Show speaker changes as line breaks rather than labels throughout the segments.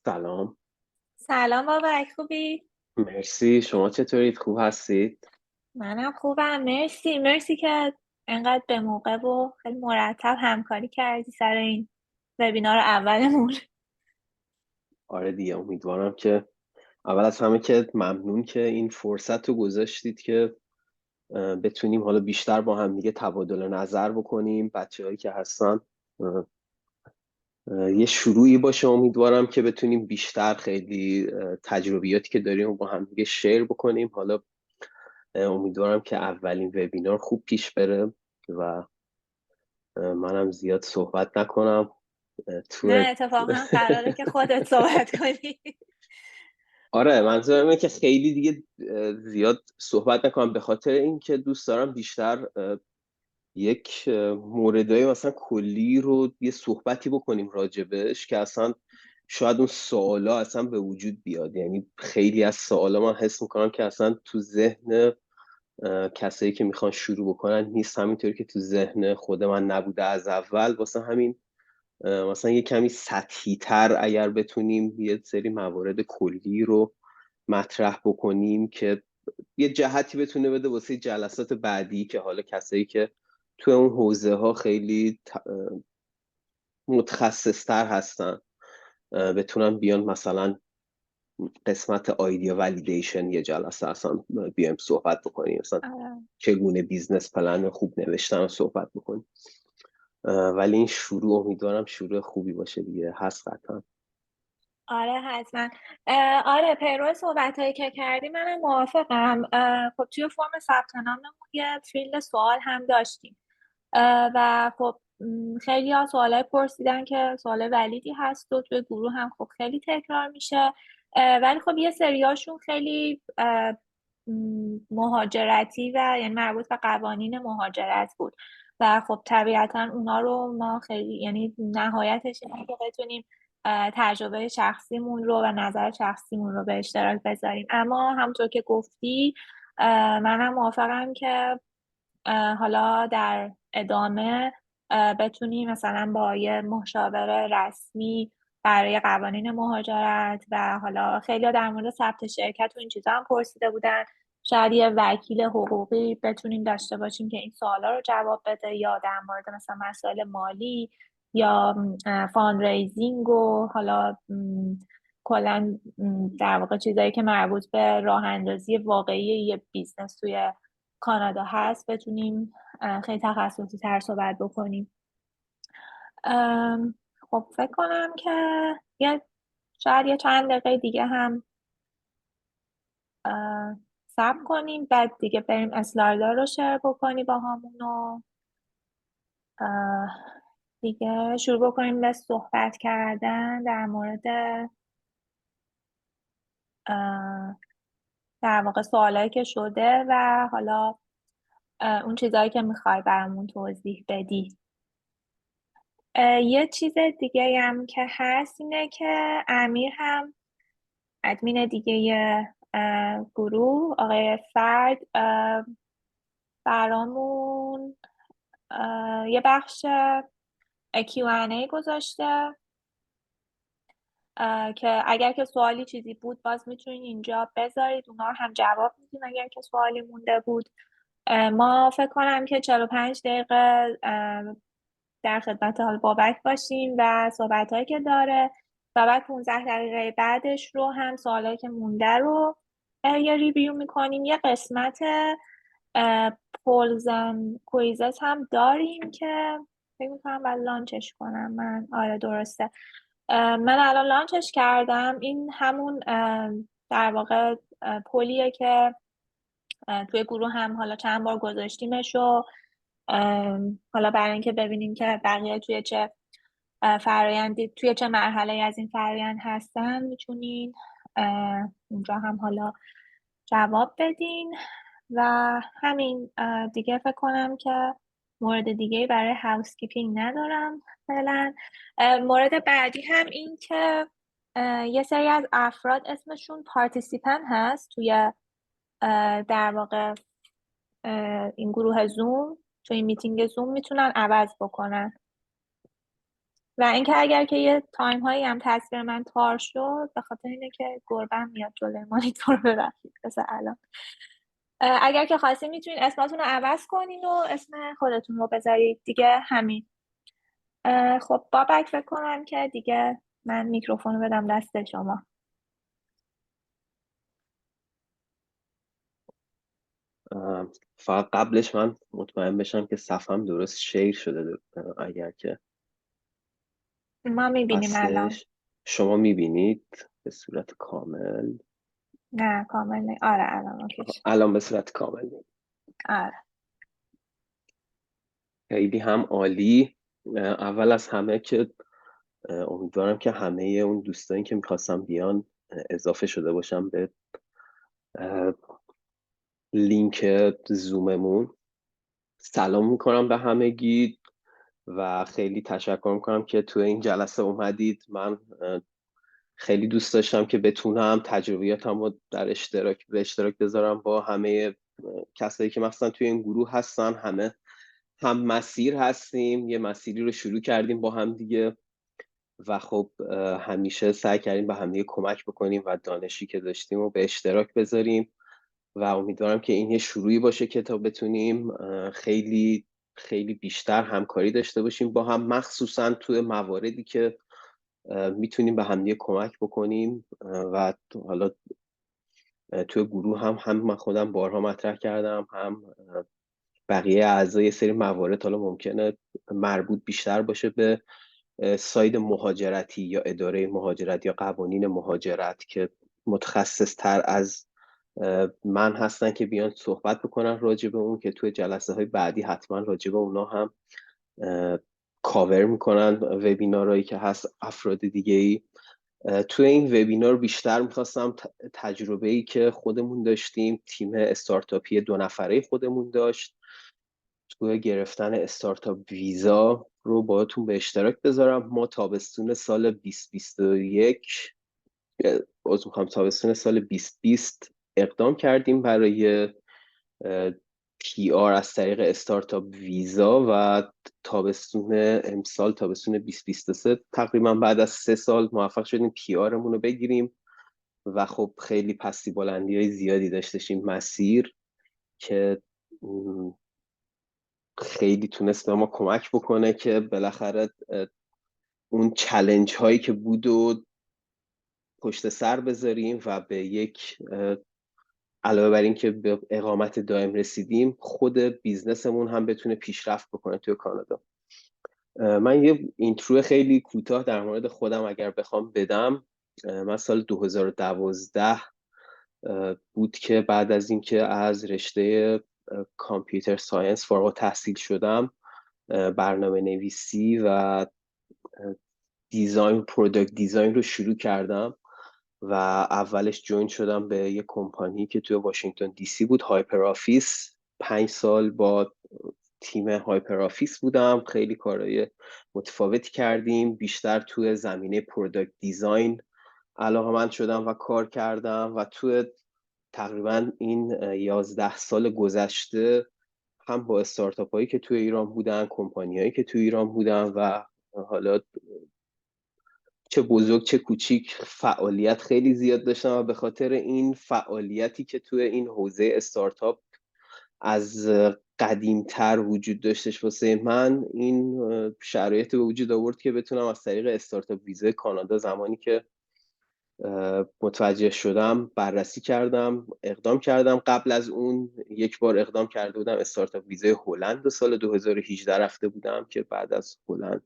سلام.
سلام بابک، خوبی؟
مرسی، شما چطورید؟ خوب هستید؟
منم خوبم. مرسی که انقدر به موقع و خیلی مرتب همکاری کردی سر این وبینار اولمون.
آره دیگه، امیدوارم که اول از همه که ممنون که این فرصت رو گذاشتید که بتونیم حالا بیشتر با هم دیگه تبادل نظر بکنیم. بچه‌هایی که هستن اه، یه شروعی باشه. امیدوارم که بتونیم بیشتر خیلی تجربیاتی که داریم رو با هم دیگه شیر بکنیم. حالا امیدوارم که اولین وبینار خوب پیش بره و منم زیاد صحبت نکنم تو.
نه، اتفاقا قراره که خودت صحبت کنی.
آره، منظورم اینه که خیلی دیگه زیاد صحبت نکنم، به خاطر اینکه دوست دارم بیشتر یک موردهای مثلا کلی رو یه صحبتی بکنیم راجبش که اصلا شاید اون سوالا اصلا به وجود بیاد. یعنی خیلی از سوالا من حس میکنم که اصلا تو ذهن کسایی که میخوان شروع بکنن نیست، همینطوری که تو ذهن خود من نبوده از اول. واسه همین مثلا یه کمی سطحی تر اگر بتونیم یه سری موارد کلی رو مطرح بکنیم که یه جهتی بتونه بده واسه جلسات بعدی، که حالا کسایی که تو اون حوزه ها خیلی متخصص تر هستن بتونن بیان. مثلا قسمت آیدیا ولیدیشن یه جلسه اصلا بیایم صحبت بکنیم، مثلا
آره.
چگونه بیزنس پلن خوب نوشتن رو صحبت بکنیم. ولی این شروع امیدوارم شروع خوبی باشه دیگه، هست قطعا.
آره حتما. آره، پیرو صحبت هایی که کردی منم موافقم. خب توی فرم ثبت ناممون یه فیلد سوال هم داشتیم و خب خیلی ها سوالای پرسیدن که سوال ولیدی هست و توی گروه هم خب خیلی تکرار میشه. ولی خب یه سریاشون خیلی مهاجرتی و یعنی مربوط به قوانین مهاجرت بود و خب طبیعتا اونا رو ما خیلی یعنی نهایتش اینه که بتونیم تجربه شخصیمون رو و نظر شخصیمون رو به اشتراک بذاریم. اما همونطور که گفتی منم موافقم که حالا در ادامه بتونی مثلا با یه مشاور رسمی برای قوانین مهاجرت و حالا خیلی در مورد ثبت شرکت و این چیزا هم پرسیده بودن، شاید یه وکیل حقوقی بتونیم داشته باشیم که این سوالا رو جواب بده، یا در مورد مثلا مسائل مالی یا فاندریزینگ و حالا کلا در واقع چیزایی که مربوط به راه اندازی واقعی یه بیزنس توی کانادا هست بتونیم خیلی تخصصی تر صحبت بکنیم. خب فکر کنم که یه شاید یه چند دقیقه دیگه هم صبر کنیم، بعد دیگه بریم اسلایدا رو شیر بکنی با همون و دیگه شروع بکنیم به صحبت کردن در مورد اه، در واقع سوالایی که شده و حالا اون چیزایی که میخوای برامون توضیح بدی. یه چیز دیگه هم که هست اینه که امیر هم ادمین دیگه گروه آقای فرد برامون یه بخش Q&A گذاشته که اگر که سوالی چیزی بود باز میتونید اینجا بذارید، اونا رو هم جواب میدیم اگر که سوالی مونده بود. ما فکر کنم که 45 دقیقه در خدمت حال بابک باشیم و صحبت هایی که داره و بعد 15 دقیقه بعدش رو هم سوالایی که مونده رو یه ریویو میکنیم. یه قسمت پولزن کویزت هم داریم که فکر میکنم باید لانچش کنم من. آره درسته. من الان لانچش کردم. این همون در واقع پولیه که توی گروه هم حالا چند بار گذاشتیمش و حالا برای اینکه ببینیم که بقیه توی چه فرایندی توی چه مرحله از این فرایند هستن میتونین اونجا هم حالا جواب بدین و همین. دیگه فکر کنم که مورد دیگه برای هاوسکیپینگ ندارم فعلا. مورد بعدی هم این که یه سری از افراد اسمشون پارتیسیپن هست توی در واقع این گروه زوم، توی این میتینگ زوم میتونن عوض بکنن. و اینکه اگر که یه تایم هایی هم تصویر من تار شد به خاطر اینه که گربه میاد جلوی مانیتور، ببخشید مثل الان. اگر که خواستین میتونین اسماتون رو عوض کنین و اسم خودتون رو بذارید دیگه، همین. خب بابک فکر کنم که دیگه من میکروفون رو بدم دست شما.
فقط قبلش من مطمئن بشم که صفحم درست شیر شده. اگر که
ما میبینیم الان.
هستش، شما میبینید به صورت کامل؟
نه کامل نه. آره الان اوکیش.
الان به صورت کامل می‌بینید.
آره.
خیلی هم عالی. اول از همه که امیدوارم که همه اون دوستانی که میخواستم بیان اضافه شده باشم به لینک زوممون. سلام میکنم به همگی و خیلی تشکر میکنم که توی این جلسه اومدید. من خیلی دوست داشتم که بتونم تجربیاتم رو به اشتراک بذارم با همه کسایی که مثلا توی این گروه هستن. همه هم مسیر هستیم، یه مسیری رو شروع کردیم با هم دیگه و خب همیشه سعی کردیم به هم دیگه کمک بکنیم و دانشی که داشتیم رو به اشتراک بذاریم و امیدوارم که این یه شروعی باشه که تا بتونیم خیلی خیلی بیشتر همکاری داشته باشیم با هم، مخصوصا توی مواردی که میتونیم به هم دیگه کمک بکنیم. و حالا توی گروه هم من خودم بارها مطرح کردم، هم بقیه اعضای یه سری موارد حالا ممکنه مربوط بیشتر باشه به ساید مهاجرتی یا اداره مهاجرت یا قوانین مهاجرت که متخصص تر از من هستن که بیان صحبت بکنن راجع به اون، که توی جلسه های بعدی حتما راجع به اونا هم کاور میکنن وبینارهایی که هست افراد دیگه ای. توی این وبینار بیشتر میخواستم تجربه ای که خودمون داشتیم، تیم استارتاپی 2 نفره خودمون داشت، توی گرفتن استارتاپ ویزا رو باهاتون به اشتراک بذارم. ما تابستون سال 2021 تابستون سال 2020 اقدام کردیم برای PR از طریق استارتاپ ویزا و تابستون امسال، تابستون 2023 تقریبا بعد از 3 سال موفق شدیم PRمون رو بگیریم و خب خیلی پستی بلندی های زیادی داشتیم مسیر که خیلی تونست به ما کمک بکنه که بالاخره اون چلنج هایی که بود و پشت سر بذاریم و به یک علاوه بر این که به اقامت دائم رسیدیم، خود بیزنسمون هم بتونه پیشرفت بکنه توی کانادا. من یه اینترو خیلی کوتاه در مورد خودم اگر بخوام بدم، من سال 2012 بود که بعد از اینکه از رشته کامپیوتر ساینس فارغ التحصیل شدم، برنامه نویسی و پروداکت دیزاین رو شروع کردم و اولش جوین شدم به یه کمپانی که توی واشنگتن دی سی بود، هایپر آفیس. 5 سال با تیم هایپر آفیس بودم، خیلی کارهای متفاوتی کردیم، بیشتر توی زمینه پروداکت دیزاین علاقه‌مند شدم و کار کردم و توی تقریبا این 11 سال گذشته هم با استارتاپ هایی که توی ایران بودن، کمپانی هایی که توی ایران بودن و حالا چه بزرگ چه کوچیک فعالیت خیلی زیاد داشتم و به خاطر این فعالیتی که توی این حوزه استارتاپ از قدیمتر وجود داشتش واسه من، این شرایط به وجود آورد که بتونم از طریق استارتاپ ویزا کانادا، زمانی که متوجه شدم بررسی کردم، اقدام کردم. قبل از اون یک بار اقدام کرده بودم استارتاپ ویزای هلند، سال 2018 رفته بودم که بعد از هلند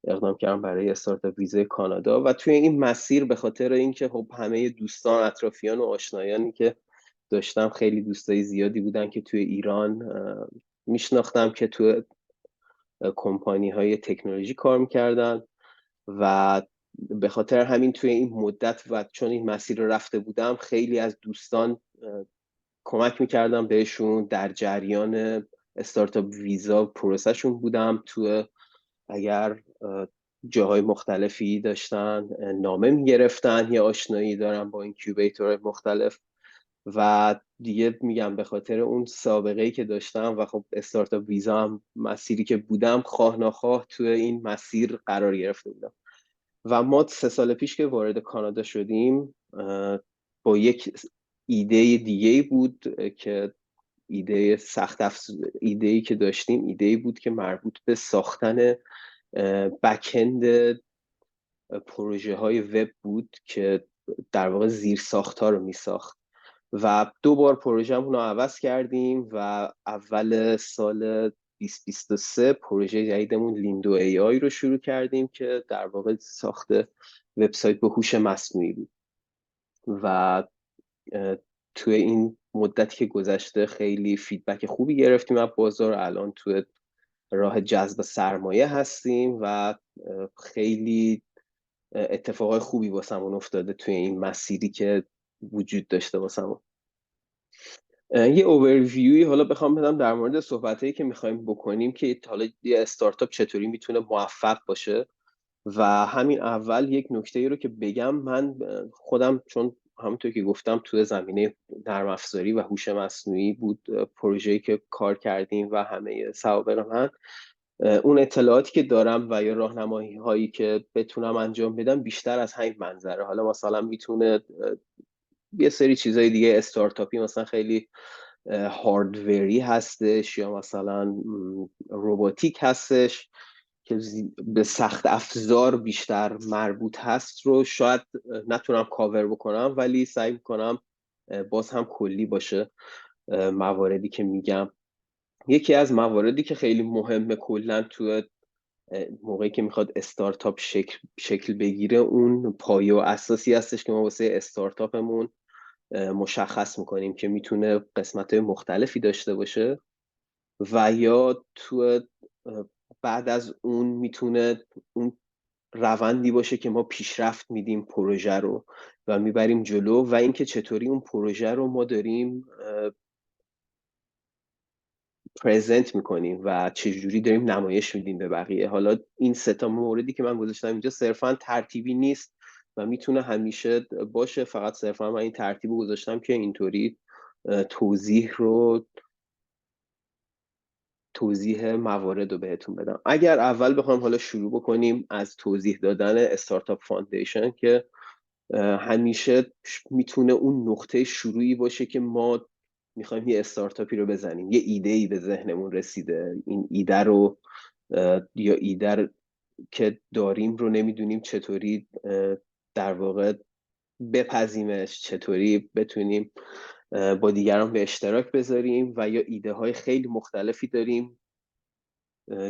اقدام کردم برای استارتاپ ویزای کانادا. و توی این مسیر به خاطر اینکه خب همه دوستان، اطرافیان و آشنایانی که داشتم خیلی دوستای زیادی بودن که توی ایران میشناختم که توی کمپانی های تکنولوژی کار میکردن و به خاطر همین توی این مدت و چون این مسیر رو رفته بودم، خیلی از دوستان کمک میکردم بهشون در جریان استارتاپ ویزا پروسهشون بودم. تو اگر جاهای مختلفی داشتن نامه میگرفتن یا آشنایی دارم با اینکیوبیتور مختلف و دیگه میگم به خاطر اون سابقه‌ای که داشتم و خب استارتاپ ویزا هم مسیری که بودم، خواه ناخواه توی این مسیر قرار گرفته بودم. و ما 3 سال پیش که وارد کانادا شدیم با یک ایده دیگه بود که ایده‌ای که داشتیم ایده‌ای بود که مربوط به ساختن بک‌اند پروژه های وب بود که در واقع زیر ساختار رو میساخت و 2 بار پروژه‌مون رو عوض کردیم و اول سال 2023 پروژه جدیدمون لیندو ای آی رو شروع کردیم که در واقع ساخت وبسایت به هوش مصنوعی بود و توی این مدتی که گذشته خیلی فیدبک خوبی گرفتیم از بازار. الان توی راه جذب سرمایه هستیم و خیلی اتفاقای خوبی واسمون افتاده توی این مسیری که وجود داشته واسمون. یه اوورویوی حالا بخوام بدم در مورد صحبتایی که میخوایم بکنیم که حالا یه استارتاپ چطوری میتونه موفق باشه. و همین اول یک نکته رو که بگم، من خودم چون همونطور که گفتم توی زمینه نرم افزاری و هوش مصنوعی بود پروژه‌ای که کار کردیم و همه سوابق من، اون اطلاعاتی که دارم و یا راهنمایی هایی که بتونم انجام بدم بیشتر از همین منظره. حالا مثلا میتونه یه سری چیزای دیگه استارتاپی مثلا خیلی هاردوری هستش یا مثلا روباتیک هستش که به سخت افزار بیشتر مربوط هست رو شاید نتونم کاور بکنم، ولی سعی میکنم باز هم کلی باشه مواردی که میگم. یکی از مواردی که خیلی مهمه کلا تو موقعی که میخواد استارتاپ شکل بگیره، اون پایه و اساسی هستش که ما واسه استارتاپمون مشخص میکنیم که میتونه قسمت‌های مختلفی داشته باشه و یا تو بعد از اون میتونه اون روندی باشه که ما پیشرفت میدیم پروژه رو و میبریم جلو و اینکه چطوری اون پروژه رو ما داریم پرزنت میکنیم و چجوری داریم نمایش میدیم به بقیه. حالا این 3 موردی که من گذاشتم اینجا صرفا ترتیبی نیست و میتونه همیشه باشه، فقط صرفا من این ترتیب رو گذاشتم که اینطوری توضیح موارد رو بهتون بدم. اگر اول بخوام حالا شروع بکنیم از توضیح دادن استارتاپ فاندیشن که همیشه میتونه اون نقطه شروعی باشه که ما میخوایم یه استارتاپی رو بزنیم، یه ایده‌ای به ذهنمون رسیده، این ایده رو یا ایده که داریم رو نمیدونیم چطوری در واقع بپذیمش، چطوری بتونیم با دیگران به اشتراک بذاریم و یا ایده های خیلی مختلفی داریم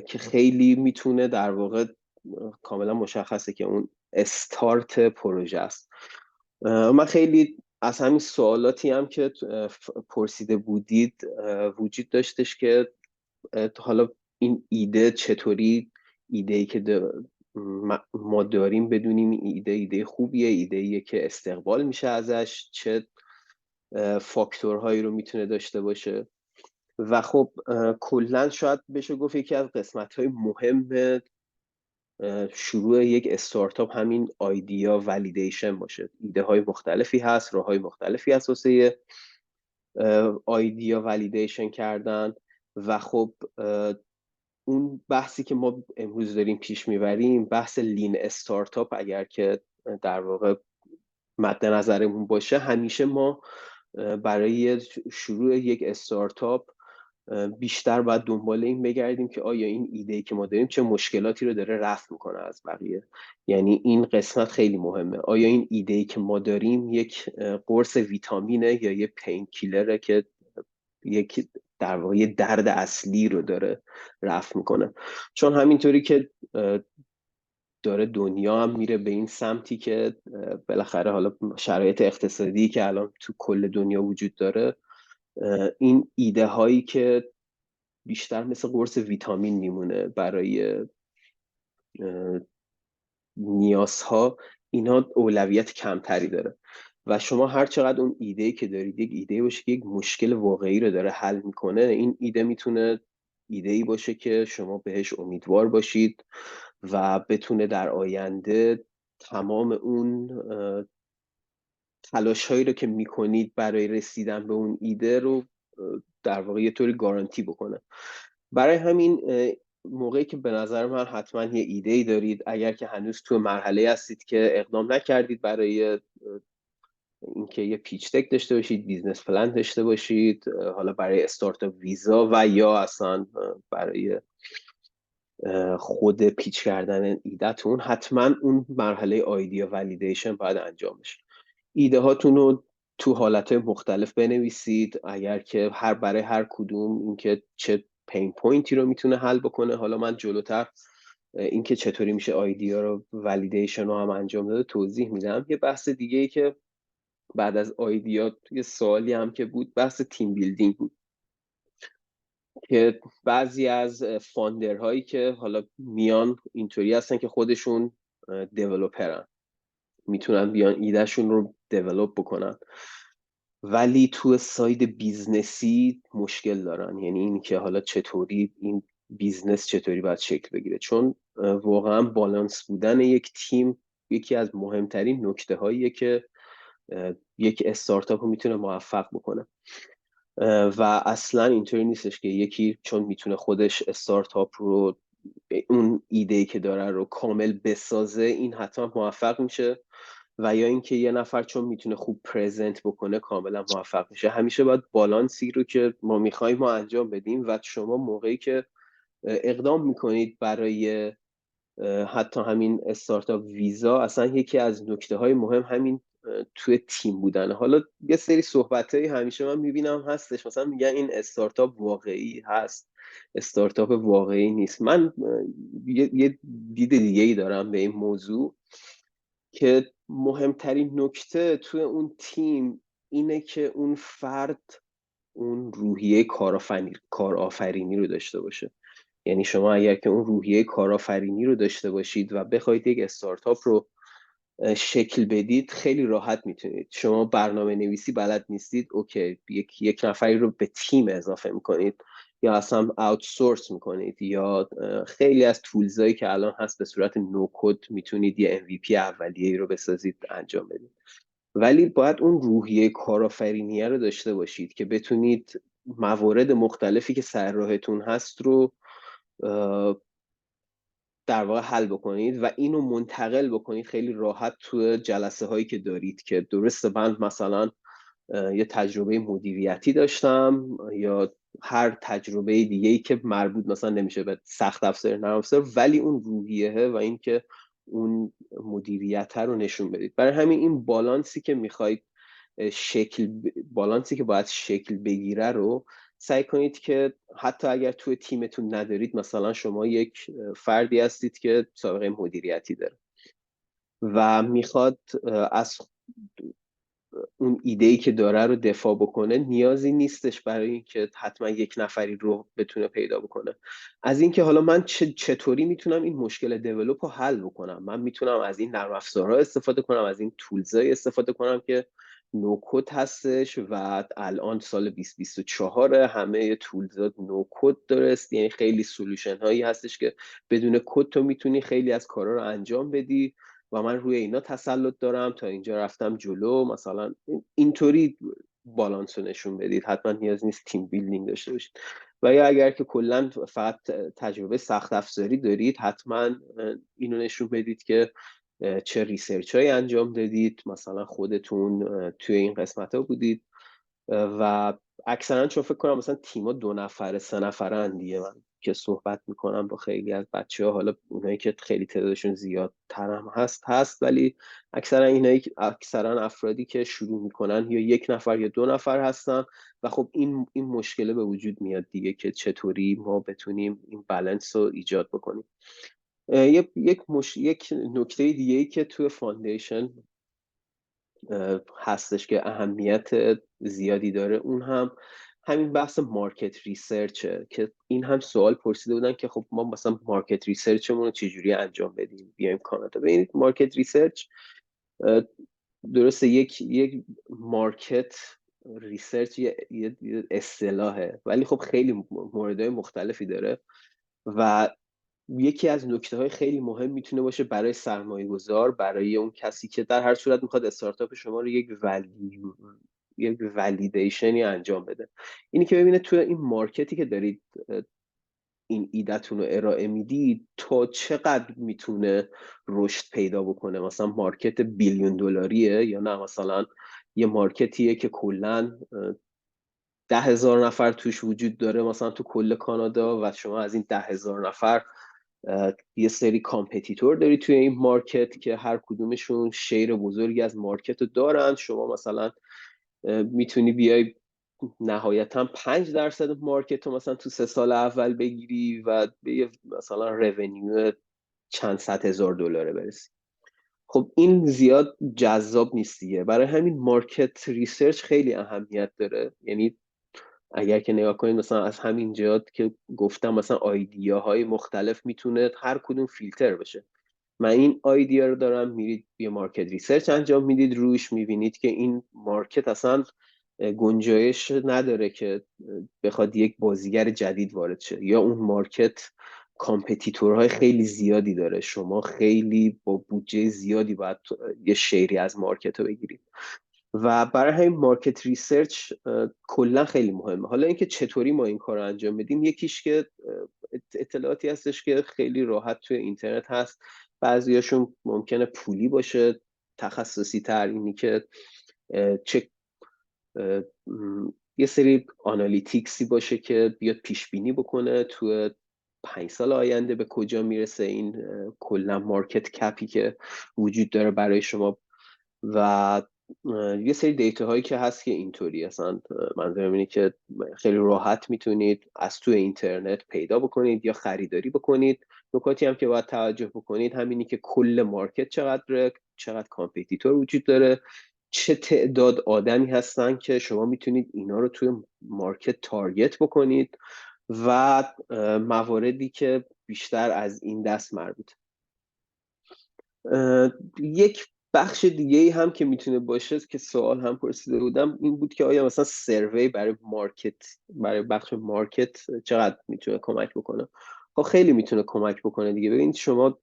که خیلی میتونه در واقع کاملا مشخصه که اون استارت پروژه است. من خیلی از همین سوالاتی هم که پرسیده بودید وجود داشتش که حالا این ایده چطوری، ایده‌ای که ما داریم بدونیم این ایده خوبیه، ایده‌ایه که استقبال میشه ازش، چه فاکتورهایی رو میتونه داشته باشه. و خب کلا شاید بشه گفت یکی از قسمت‌های مهم شروع یک استارتاپ همین آیدیا ولیدیشن باشه. ایده های مختلفی هست، راه های مختلفی هست واسه آیدیا ولیدیشن کردن و خب اون بحثی که ما امروز داریم پیش میبریم بحث لین استارتاپ اگر که در واقع مد نظرمون باشه، همیشه ما برای شروع یک استارتاپ بیشتر باید دنبال این بگردیم که آیا این ایده‌ای که ما داریم چه مشکلاتی رو داره رفع میکنه از بقیه. یعنی این قسمت خیلی مهمه. آیا این ایده‌ای که ما داریم یک قرص ویتامینه یا یه پین کیلره که یک در واقع درد اصلی رو داره رفع میکنه. چون همینطوری که داره دنیا هم میره به این سمتی که بالاخره حالا شرایط اقتصادی که الان تو کل دنیا وجود داره، این ایده هایی که بیشتر مثل قرص ویتامین میمونه برای نیازها، اینا اولویت کمتری داره و شما هر چقدر اون ایده‌ای که دارید یک ایده باشه که یک مشکل واقعی رو داره حل میکنه، این ایده میتونه ایده‌ای باشه که شما بهش امیدوار باشید و بتونه در آینده تمام اون تلاش‌هایی رو که میکنید برای رسیدن به اون ایده رو در واقع یه طوری گارانتی بکنه. برای همین موقعی که به نظر من حتما یه ایده‌ای دارید، اگر که هنوز تو مرحله هستید که اقدام نکردید برای اینکه یه پیچ دک داشته باشید، بیزنس پلن داشته باشید، حالا برای استارتاپ ویزا و یا اصلا برای خود پیچ کردن ایدهتون، حتما اون مرحله آیدیا ولیدیشن باید انجام بشه. ایده هاتون رو تو حالت مختلف بنویسید، اگر که برای هر کدوم اینکه چه پین پوینتی رو میتونه حل بکنه. حالا من جلوتر اینکه چطوری میشه آیدیا رو ولیدیشن رو هم انجام داده توضیح میدم. یه بحث دیگه ای که بعد از آیدیا یه سوالی هم که بود، بحث تیم بیلدینگ بود که بعضی از فاندرهایی که حالا میان اینطوری هستن که خودشون دیولوپرن، میتونن بیان ایدهشون رو دیولوپ بکنن، ولی تو ساید بیزنسی مشکل دارن. یعنی این که حالا چطوری این بیزنس چطوری باید شکل بگیره، چون واقعا بالانس بودن یک تیم یکی از مهمترین نکته هاییه که یک استارتاپ رو میتونه موفق بکنه. و اصلا اینطوری نیستش که یکی چون میتونه خودش استارتاپ رو، اون ایده‌ای که داره رو کامل بسازه، این حتما موفق میشه، و یا اینکه یه نفر چون میتونه خوب پرزنت بکنه کاملا موفق میشه. همیشه باید بالانسی رو که ما میخوایم ما انجام بدیم. و شما موقعی که اقدام میکنید برای حتی همین استارتاپ ویزا، اصلا یکی از نکته های مهم همین توی تیم بودن. حالا یه سری صحبت هایی همیشه من میبینم هستش، مثلا میگن این استارتاپ واقعی هست، استارتاپ واقعی نیست. من یه دید دیگه ای دارم به این موضوع، که مهمترین نکته توی اون تیم اینه که اون فرد اون روحیه کارآفرینی رو داشته باشه. یعنی شما اگر که اون روحیه کارآفرینی رو داشته باشید و بخواید یک استارتاپ رو شکل بدید، خیلی راحت میتونید. شما برنامه نویسی بلد نیستید، اوکی، یک نفری رو به تیم اضافه میکنید یا اصلا آوتسورس میکنید، یا خیلی از تولزایی که الان هست به صورت نوکد میتونید یه MVP اولیه‌ای رو بسازید انجام بدید. ولی باید اون روحیه کارآفرینیه رو داشته باشید که بتونید موارد مختلفی که سر راهتون هست رو در واقع حل بکنید و اینو منتقل بکنید خیلی راحت تو جلسه هایی که دارید. که درسته من مثلا یه تجربه مدیریتی داشتم یا هر تجربه دیگه ای که مربوط مثلا نمیشه به سخت افزار نرم افزار، ولی اون روحیه و اینکه اون مدیریت رو نشون بدید. برای همین این بالانسی که میخواید بالانسی که باید شکل بگیره رو سعی کنید که حتی اگر توی تیمتون ندارید، مثلا شما یک فردی هستید که سابقه مدیریتی داره و میخواد از اون ایده‌ای که داره رو دفاع بکنه، نیازی نیستش برای اینکه حتما یک نفری رو بتونه پیدا بکنه. از اینکه حالا من چطوری میتونم این مشکل دیولپ رو حل بکنم. من میتونم از این نرم افزارها استفاده کنم، از این تولزهای استفاده کنم که نوکود هستش و الان سال 2024 همه تولزها نوکود درست. یعنی خیلی سولوشن هایی هستش که بدون کد تو میتونی خیلی از کارا رو انجام بدی و من روی اینا تسلط دارم تا اینجا رفتم جلو. مثلا اینطوری بالانس رو نشون بدید. حتما نیاز نیست تیم بیلدینگ داشته باشید. و یا اگر که کلا فقط تجربه سخت افزاری دارید، حتما اینو نشون بدید که چه ریسرچ هایی انجام دادید، مثلا خودتون توی این قسمت ها بودید. و اکثرا چون فکر کنم مثلا تیما 2 نفره 3 نفرن دیگه، من که صحبت میکنم با خیلی از بچه‌ها، حالا اونایی که خیلی تعدادشون زیادتر هم هست، ولی اکثرا افرادی که شروع میکنن یا 1 نفر یا 2 نفر هستن. و خب این مشکله به وجود میاد دیگه که چطوری ما بتونیم این بالانس رو ایجاد بکنیم. یک نکته دیگه ای که توی فاندیشن هستش که اهمیت زیادی داره، اون هم همین بحث مارکت ریسرچه. که این هم سوال پرسیده بودن که خب ما مثلا مارکت ریسرچمون رو چجوری انجام بدیم بیایم کانادا. ببینید مارکت ریسرچ درسته یک مارکت ریسرچ یه اصطلاحه، ولی خب خیلی موردهای مختلفی داره و یکی از نکته‌های خیلی مهم میتونه باشه برای سرمایه‌گذار، برای اون کسی که در هر صورت میخواد استارتاپ شما رو یک ولیدیشنی انجام بده. اینی که ببینه توی این مارکتی که دارید این ایده‌تون رو ارائه میدید تا چقدر میتونه رشد پیدا بکنه. مثلا مارکت بیلیون دلاریه یا نه مثلا یه مارکتیه که کلاً 10,000 نفر توش وجود داره مثلا تو کل کانادا و شما از این 10,000 نفر یه سری کامپتیتور داری توی این مارکت که هر کدومشون شیر بزرگی از مارکت رو دارن. شما مثلا میتونی بیای نهایتا 5% مارکت رو مثلا تو 3 سال اول بگیری و به مثلا رونیو چند صد هزار دلار برسی. خب این زیاد جذاب نیست دیگه. برای همین مارکت ریسرچ خیلی اهمیت داره. یعنی اگر که نگاه کنید مثلا از همین جهات که گفتم مثلا آیدیاهای مختلف میتونه هر کدوم فیلتر بشه. من این آیدیا رو دارم، میرید یه مارکت ریسرچ انجام میدید روش، میبینید که این مارکت اصلا گنجایش نداره که بخواد یک بازیگر جدید وارد شه، یا اون مارکت کامپتیتورهای خیلی زیادی داره، شما خیلی با بودجه زیادی باید یه شیری از مارکت رو بگیرید. و برای همین مارکت ریسرچ کلا خیلی مهمه. حالا اینکه چطوری ما این کار رو انجام بدیم، یکیش که اطلاعاتی هستش که خیلی راحت توی اینترنت هست، بعضیاشون ممکنه پولی باشه، تخصصی تر اینی که چه یه سری آنالیتیکسی باشه که بیاد پیش بینی بکنه تو 5 سال آینده به کجا میرسه این کلا مارکت کپی که وجود داره برای شما. و یه سری دیتا هایی که هست که اینطوری اصلا منظورم اینه که خیلی راحت میتونید از توی اینترنت پیدا بکنید یا خریداری بکنید. نکاتی هم که باید توجه بکنید همینی که کل مارکت چقدر کامپتیتور وجود داره، چه تعداد آدمی هستن که شما میتونید اینا رو توی مارکت تارگت بکنید و مواردی که بیشتر از این دست مربوط. یک بخش دیگه هم که میتونه باشه که سوال هم پرسیده بودم این بود که آیا مثلا سروی برای بخش مارکت چقدر میتونه کمک بکنه. خب خیلی میتونه کمک بکنه دیگه. ببینید شما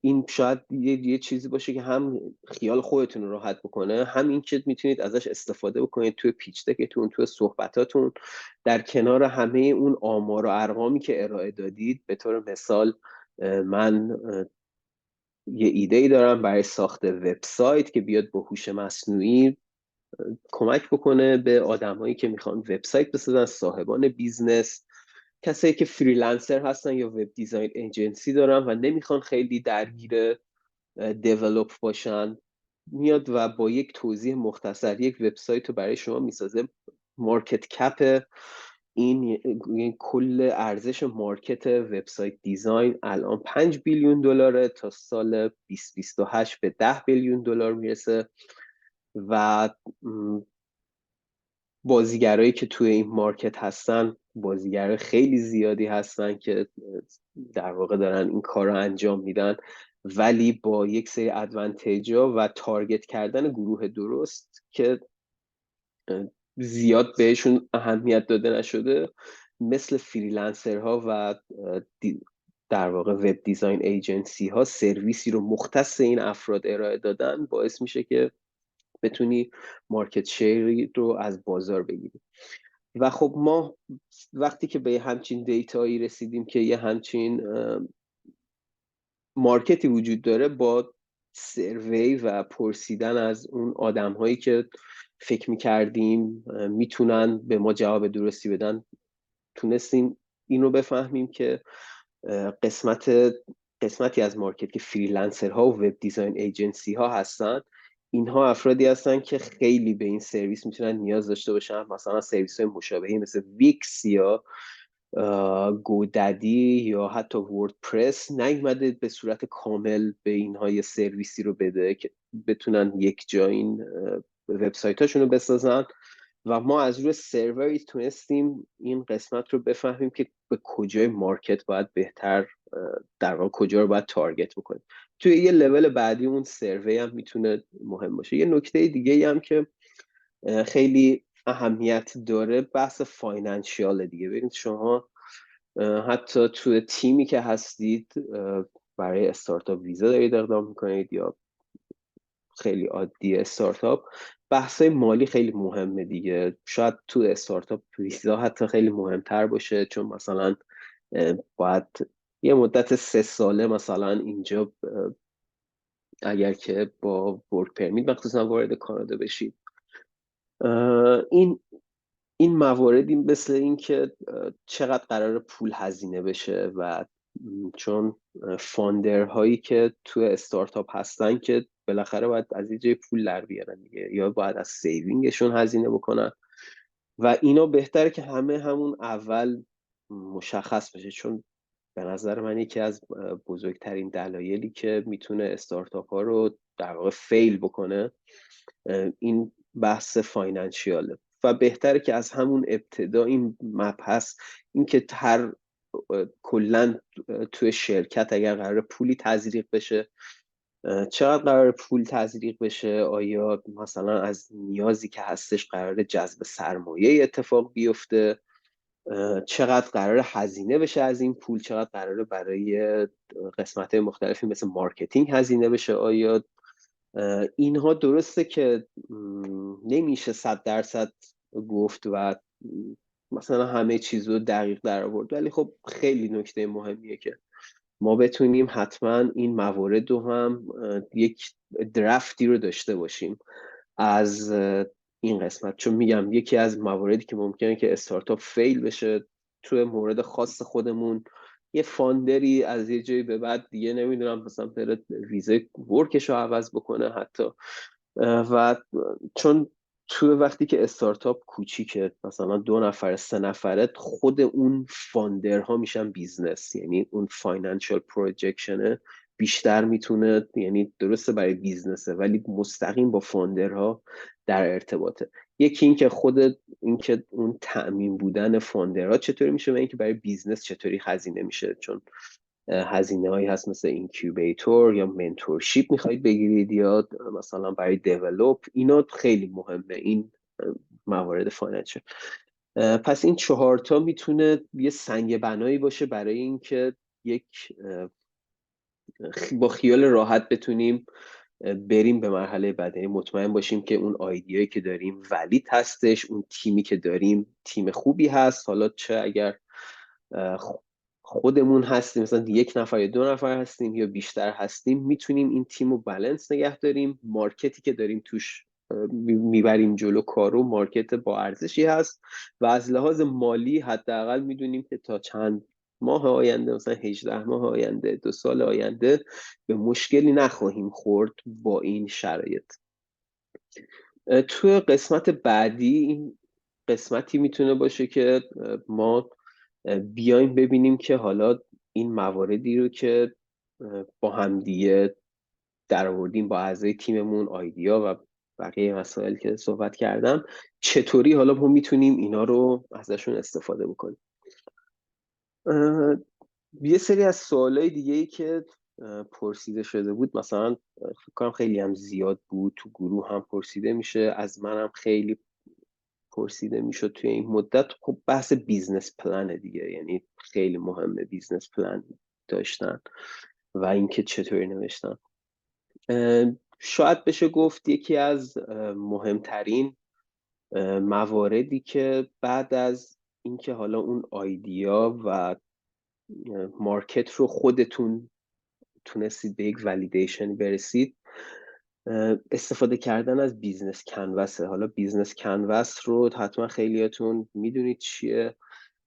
این شاید یه چیزی باشه که هم خیال خودتون رو راحت بکنه، هم این که میتونید ازش استفاده بکنید توی پیچ دکتون، توی صحبتاتون، در کنار همه اون آمار و ارقامی که ارائه دادید. به طور مثال من یه ایده ای دارم برای ساخت وبسایت که بیاد با هوش مصنوعی کمک بکنه به آدمایی که میخوان وبسایت بسازن، صاحبان بیزنس، کسایی که فریلنسر هستن یا وب دیزاین ایجنسی دارن و نمیخوان خیلی درگیر دیولپ باشن، میاد و با یک توضیح مختصر یک وبسایت رو برای شما میسازه. مارکت کپ این کل ارزش مارکت وبسایت دیزاین الان 5 بیلیون دلاره، تا سال 2028 به 10 بیلیون دلار میرسه. و بازیگرایی که توی این مارکت هستن بازیگر خیلی زیادی هستن که در واقع دارن این کار رو انجام میدن، ولی با یک سری ادوانتیجا و تارگت کردن گروه درست که زیاد بهشون اهمیت داده نشده، مثل فریلنسرها و در واقع وب دیزاین ایجنسی ها سرویسی رو مختص این افراد ارائه دادن، باعث میشه که بتونی مارکت شیر رو از بازار بگیری. و خب ما وقتی که به همچین دیتایی رسیدیم که یه همچین مارکتی وجود داره، با سروی و پرسیدن از اون آدم هایی که فکر میکردیم میتونن به ما جواب درستی بدن، تونستیم این رو بفهمیم که قسمتی از مارکت که فریلنسرها و وب دیزاین ایجنسی ها هستن، اینها افرادی هستن که خیلی به این سرویس میتونن نیاز داشته باشن. مثلا سرویس های مشابهی مثل ویکس یا گوددی یا حتی وردپرس نیومده به صورت کامل به اینها یه سرویسی رو بده که بتونن یک جا این وبسایت هاشون رو بسازن. و ما از روی سروری تونستیم این قسمت رو بفهمیم که به کجای مارکت باید بهتر، در واقع کجا رو باید تارگت بکنیم. توی یه لول بعدی اون سروی هم میتونه مهم باشه. یه نکته دیگه هم که خیلی اهمیت داره بحث فاینانشیال دیگه. ببینید شما حتی تو تیمی که هستید برای استارتاپ ویزا دارید اقدام میکنید یا خیلی عادی استارتاپ، بحثای مالی خیلی مهمه دیگه. شاید تو استارتاپ ویزا حتی خیلی مهمتر باشه، چون مثلا باید یه مدت 3 ساله مثلا اینجا اگر که با ورک پرمیت مخصوصا وارد کانادا بشید. این مواردی مثل این که چقدر قرار پول هزینه بشه و چون فاندر هایی که تو استارتاپ هستن که بالاخره باید از یه جای پول در بیارن دیگه، یا باید از سیوینگشون هزینه بکنن و اینا بهتره که همون اول مشخص بشه، چون به نظر من یکی از بزرگترین دلایلی که میتونه استارتاپ ها رو در واقع فیل بکنه این بحث فاینانشیاله و بهتره که از همون ابتدا این مبحث، این که هر کلا توی شرکت اگر قرار پولی تزریق بشه چقدر قرار پول تزریق بشه، آیا مثلا از نیازی که هستش قرار جذب سرمایه اتفاق بیفته، چقدر قرار هزینه بشه از این پول، چقدر قراره برای قسمت مختلفی مثل مارکتینگ هزینه بشه. آیا اینها درسته که نمیشه 100% گفت و مثلا همه چیز رو دقیق در آورد، ولی خب خیلی نکته مهمیه که ما بتونیم حتما این موارد رو هم یک درفتی رو داشته باشیم از این قسمت، چون میگم یکی از مواردی که ممکنه که استارتاپ فیل بشه تو مورد خاص خودمون، یه فاندری از یه جایی به بعد دیگه نمیدونم مثلا بره ویزای ورکش رو عوض بکنه حتی، و چون تو وقتی که استارتاپ کوچیکه مثلا 2 نفر 3 نفره، خود اون فاندرها میشن بیزنس، یعنی اون فاینانشال پروجکشنه بیشتر میتونه، یعنی درسته برای بیزنسه ولی مستقیم با فاندرها در ارتباطه. یکی این که اون تأمین بودن فاندرها چطوری میشه و اینکه برای بیزنس چطوری هزینه میشه، چون هزینه هایی هست مثل اینکیوبیتور یا منتورشیپ میخواید بگیرید یا مثلا برای دیولوپ، اینا خیلی مهمه این موارد فاینانشل. پس این 4 تا میتونه یه سنگ بنایی باشه برای اینکه یک با خیال راحت بتونیم بریم به مرحله بعد، یعنی مطمئن باشیم که اون آیدیایی که داریم ولید هستش، اون تیمی که داریم تیم خوبی هست، حالا چه اگر خودمون هستیم مثلا 1 نفر یا 2 نفر هستیم یا بیشتر هستیم، میتونیم این تیم رو بالانس نگه داریم. مارکتی که داریم توش میبریم جلو کارو مارکت با ارزشی هست و از لحاظ مالی حداقل میدونیم که تا چند ماه آینده، مثلا 18 ماه آینده، 2 سال آینده به مشکلی نخواهیم خورد با این شرایط. توی قسمت بعدی این قسمتی میتونه باشه که ما بیایم ببینیم که حالا این مواردی رو که با همدیگه در آوردیم با اعضای تیممون، آیدیا و بقیه مسائل که صحبت کردم، چطوری حالا ما میتونیم اینا رو ازشون استفاده بکنیم. یه سری از سوالای دیگه ای که پرسیده شده بود، مثلا فکر کنم خیلی هم زیاد بود، تو گروه هم پرسیده میشه، از منم خیلی پرسیده میشد توی این مدت. خب بحث بیزنس پلن دیگه، یعنی خیلی مهمه بیزنس پلن داشتن و اینکه چطوری نوشتن. شاید بشه گفت یکی از مهمترین مواردی که بعد از اینکه حالا اون آیدیا و مارکت رو خودتون تونستید به یک ولیدیشن برسید، استفاده کردن از بیزنس کنوسه. حالا بیزنس کنوس رو حتما خیلیاتون میدونید چیه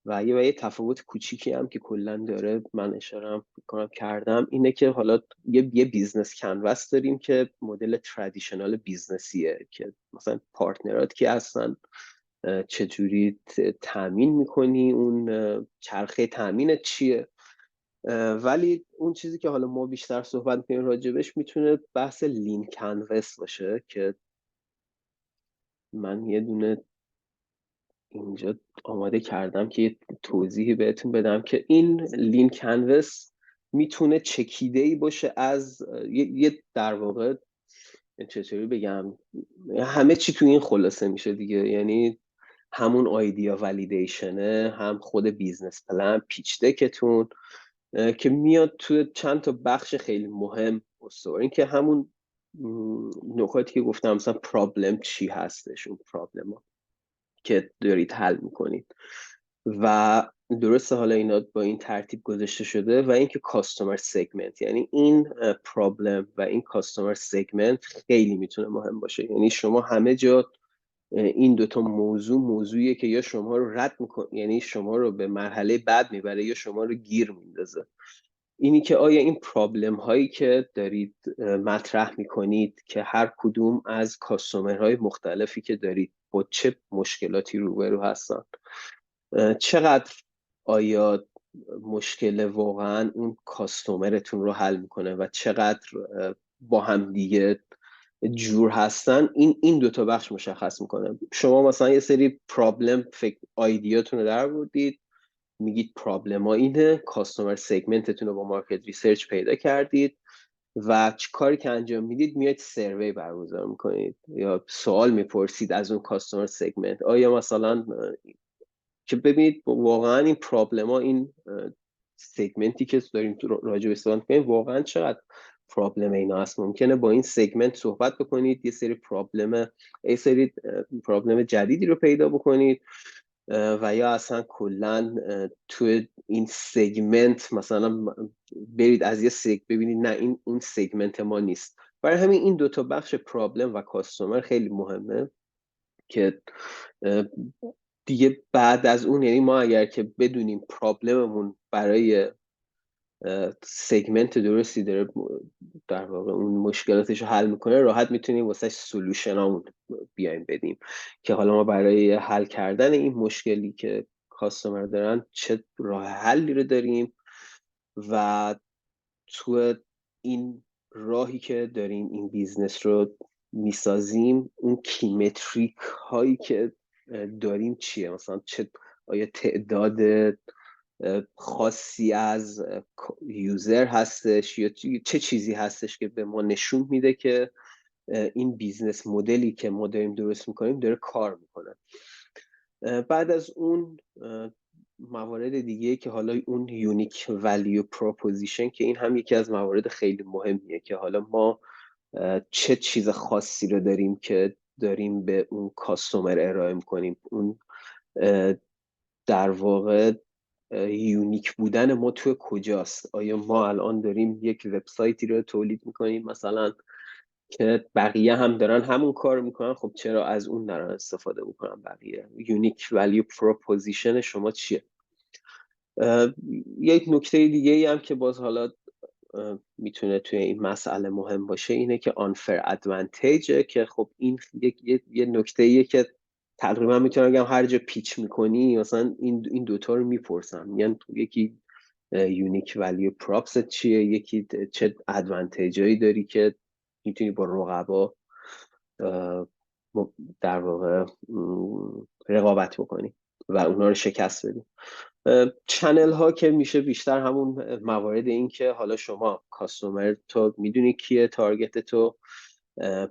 و یه تفاوت کوچیکی هم که کلا داره، من اشاره هم کنم کردم، اینه که حالا یه بیزنس کنوس داریم که مدل ترادیشنال بیزنسیه که مثلا پارتنرات که هستن، چجوری تامین میکنی، اون چرخه تامینت چیه. ولی اون چیزی که حالا ما بیشتر صحبت میکنیم راجبش میتونه بحث لین کنوس باشه که من یه دونه اینجا آماده کردم که یه توضیحی بهتون بدم که این لین کنوس میتونه چکیده‌ای باشه از یه در واقع چطوری بگم، همه چی تو این خلاصه میشه دیگه، یعنی همون آیدیا ولیدیشنه، هم خود بیزنس پلن، پیچ دکتون که میاد تو چند تا بخش خیلی مهم استوار. این که همون نکاتی که گفتم، مثلا پرابلم چی هستش، اون پرابلم ها که دارید حل میکنید و درسته حالا اینا با این ترتیب گذاشته شده، و اینکه کاستومر سگمنت، یعنی این پرابلم و این کاستومر سگمنت خیلی میتونه مهم باشه. یعنی شما همه جا این دوتا موضوعیه که یا شما رو رد میکنه، یعنی شما رو به مرحله بعد میبره یا شما رو گیر میندازه. اینی که آیا این پرابلم هایی که دارید مطرح میکنید که هر کدوم از کاستومرهای مختلفی که دارید با چه مشکلاتی روبرو هستن، چقدر آیا مشکل واقعا اون کاستومرتون رو حل میکنه و چقدر با هم دیگه جور هستن، این دوتا بخش مشخص میکنه. شما مثلا یه سری پرابلم فکر آیدیاتون رو در بردید، میگید پرابلم ها اینه، کاستومر سگمنتتون رو با مارکت ریسرچ پیدا کردید و چه کاری که انجام میدید، میاد سروی برگزار میکنید یا سوال میپرسید از اون کاستومر سگمنت. آیا مثلا که ببینید واقعا این پرابلم ها، این سگمنتی که داریم راجع به استفاده کنیم، واقعا چقدر پرابلم اینا هست. ممکنه با این سگمنت صحبت بکنید، یه سری پرابلم جدیدی رو پیدا بکنید و یا اصلا کلا تو این سگمنت مثلا برید از یه ببینید نه این اون سگمنت ما نیست. برای همین این دوتا بخش پرابلم و کاستومر خیلی مهمه که دیگه بعد از اون، یعنی ما اگر که بدونیم پرابلممون برای سگمنت درستی داره در واقع اون مشکلاتش رو حل میکنه، راحت میتونیم واسه سولوشن همون بیایم بدیم که حالا ما برای حل کردن این مشکلی که کاستومر دارن چه راه حلی رو داریم و تو این راهی که داریم این بیزنس رو میسازیم اون کیمتریک هایی که داریم چیه. مثلا آیا تعداد خاصی از یوزر هستش یا چه چیزی هستش که به ما نشون میده که این بیزنس مدلی که ما داریم درست میکنیم داره کار میکنه. بعد از اون موارد دیگه که حالا اون یونیک ولیو پروپوزیشن، که این هم یکی از موارد خیلی مهمیه که حالا ما چه چیز خاصی رو داریم که داریم به اون کاستومر ارائه میکنیم. اون در واقع یونیک بودن ما تو کجاست. آیا ما الان داریم یک وبسایتی رو تولید میکنیم مثلا که بقیه هم دارن همون کار میکنن، خب چرا از اون دارن استفاده میکنن بقیه؟ یونیک ولیو پروپوزیشن شما چیه؟ یک نکته دیگه ای هم که باز حالا میتونه توی این مسئله مهم باشه اینه که unfair advantage، که خب این یه نکته ایه که تقریبا میتونم بگم هر جا پیچ میکنی مثلا این دوتا رو میپرسن، میگن یکی یونیک ولیو پراپس چیه، یکی چه ادوانتیج هایی داری که میتونی با رقبا در واقع رقابت بکنی و اونا رو شکست بدی. چنل ها که میشه بیشتر همون موارد این که حالا شما کاستومر تو میدونی کیه، تارگت تو،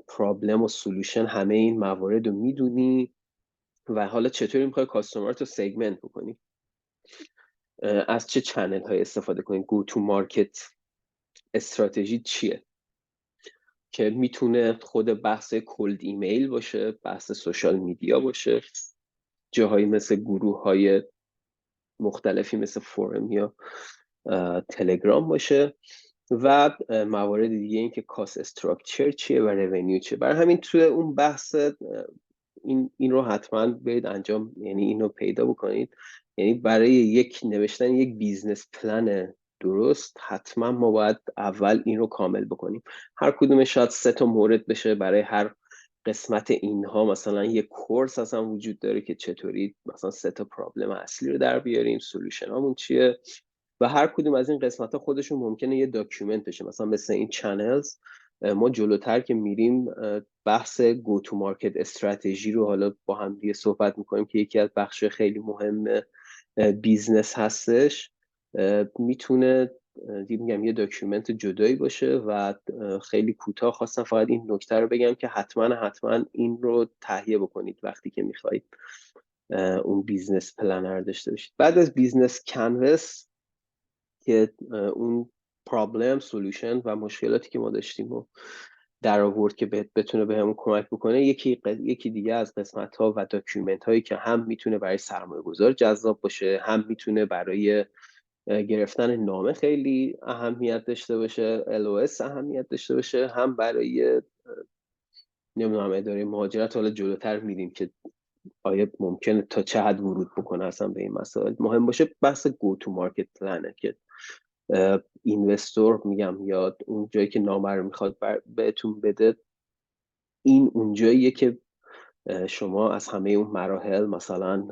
پرابلم و سولوشن، همه این موارد رو میدونی و حالا چطوری میخوای کاستومر تو سگمنت بکنی، از چه چنل های استفاده کنی، گو تو مارکت استراتژی چیه که میتونه خود بحث کلد ایمیل باشه، بحث سوشال میدیا باشه، جاهایی مثل گروه های مختلفی مثل فورم یا تلگرام باشه و موارد دیگه این که کاست استراکچر چیه و رونیو چیه. برای همین توی اون بحث این رو حتما برید انجام، یعنی اینو پیدا بکنید. یعنی برای نوشتن یک بیزنس پلن درست حتما ما باید اول این رو کامل بکنیم. هر کدومش شاید 3 تا مورد بشه برای هر قسمت اینها. مثلا یک کورس اصلا وجود داره که چطوری مثلا 3 تا پرابلم اصلی رو در بیاریم، سولوشن هامون چیه، و هر کدوم از این قسمت ها خودشون ممکنه یه داکیومنت بشه. مثلا مثل این چنلز ما جلوتر که میریم بحث گو تو مارکت استراتژی رو حالا با هم دیگه صحبت میکنیم که یکی از بخش خیلی مهم بیزنس هستش. میتونه میگم یه داکیومنت جدایی باشه و خیلی کوتاه خواستم فقط این نکته رو بگم که حتما این رو تهیه بکنید وقتی که میخواید اون بیزنس پلنر داشته باشید. بعد از بیزنس کنوس که اون پرابلم سولوشن و مشکلاتی که ما داشتیم و در آورد که بتونه بهمون کمک بکنه، یکی دیگه از قسمت ها و داکیومنت هایی که هم میتونه برای سرمایه گذار جذاب باشه، هم میتونه برای گرفتن نامه خیلی اهمیت داشته باشه، LOS اهمیت داشته باشه، هم برای نمیدونم اداره مهاجرت. حالا جلوتر میدیم که آیا ممکنه تا چه حد ورود بکنه اصلا به این مسائل. مهم باشه بحث گو تو مارکت پلنه که اینوستور میگم یا اون جایی که نامه رو میخواد بهتون بده، این اون جاییه که شما از همه اون مراحل مثلا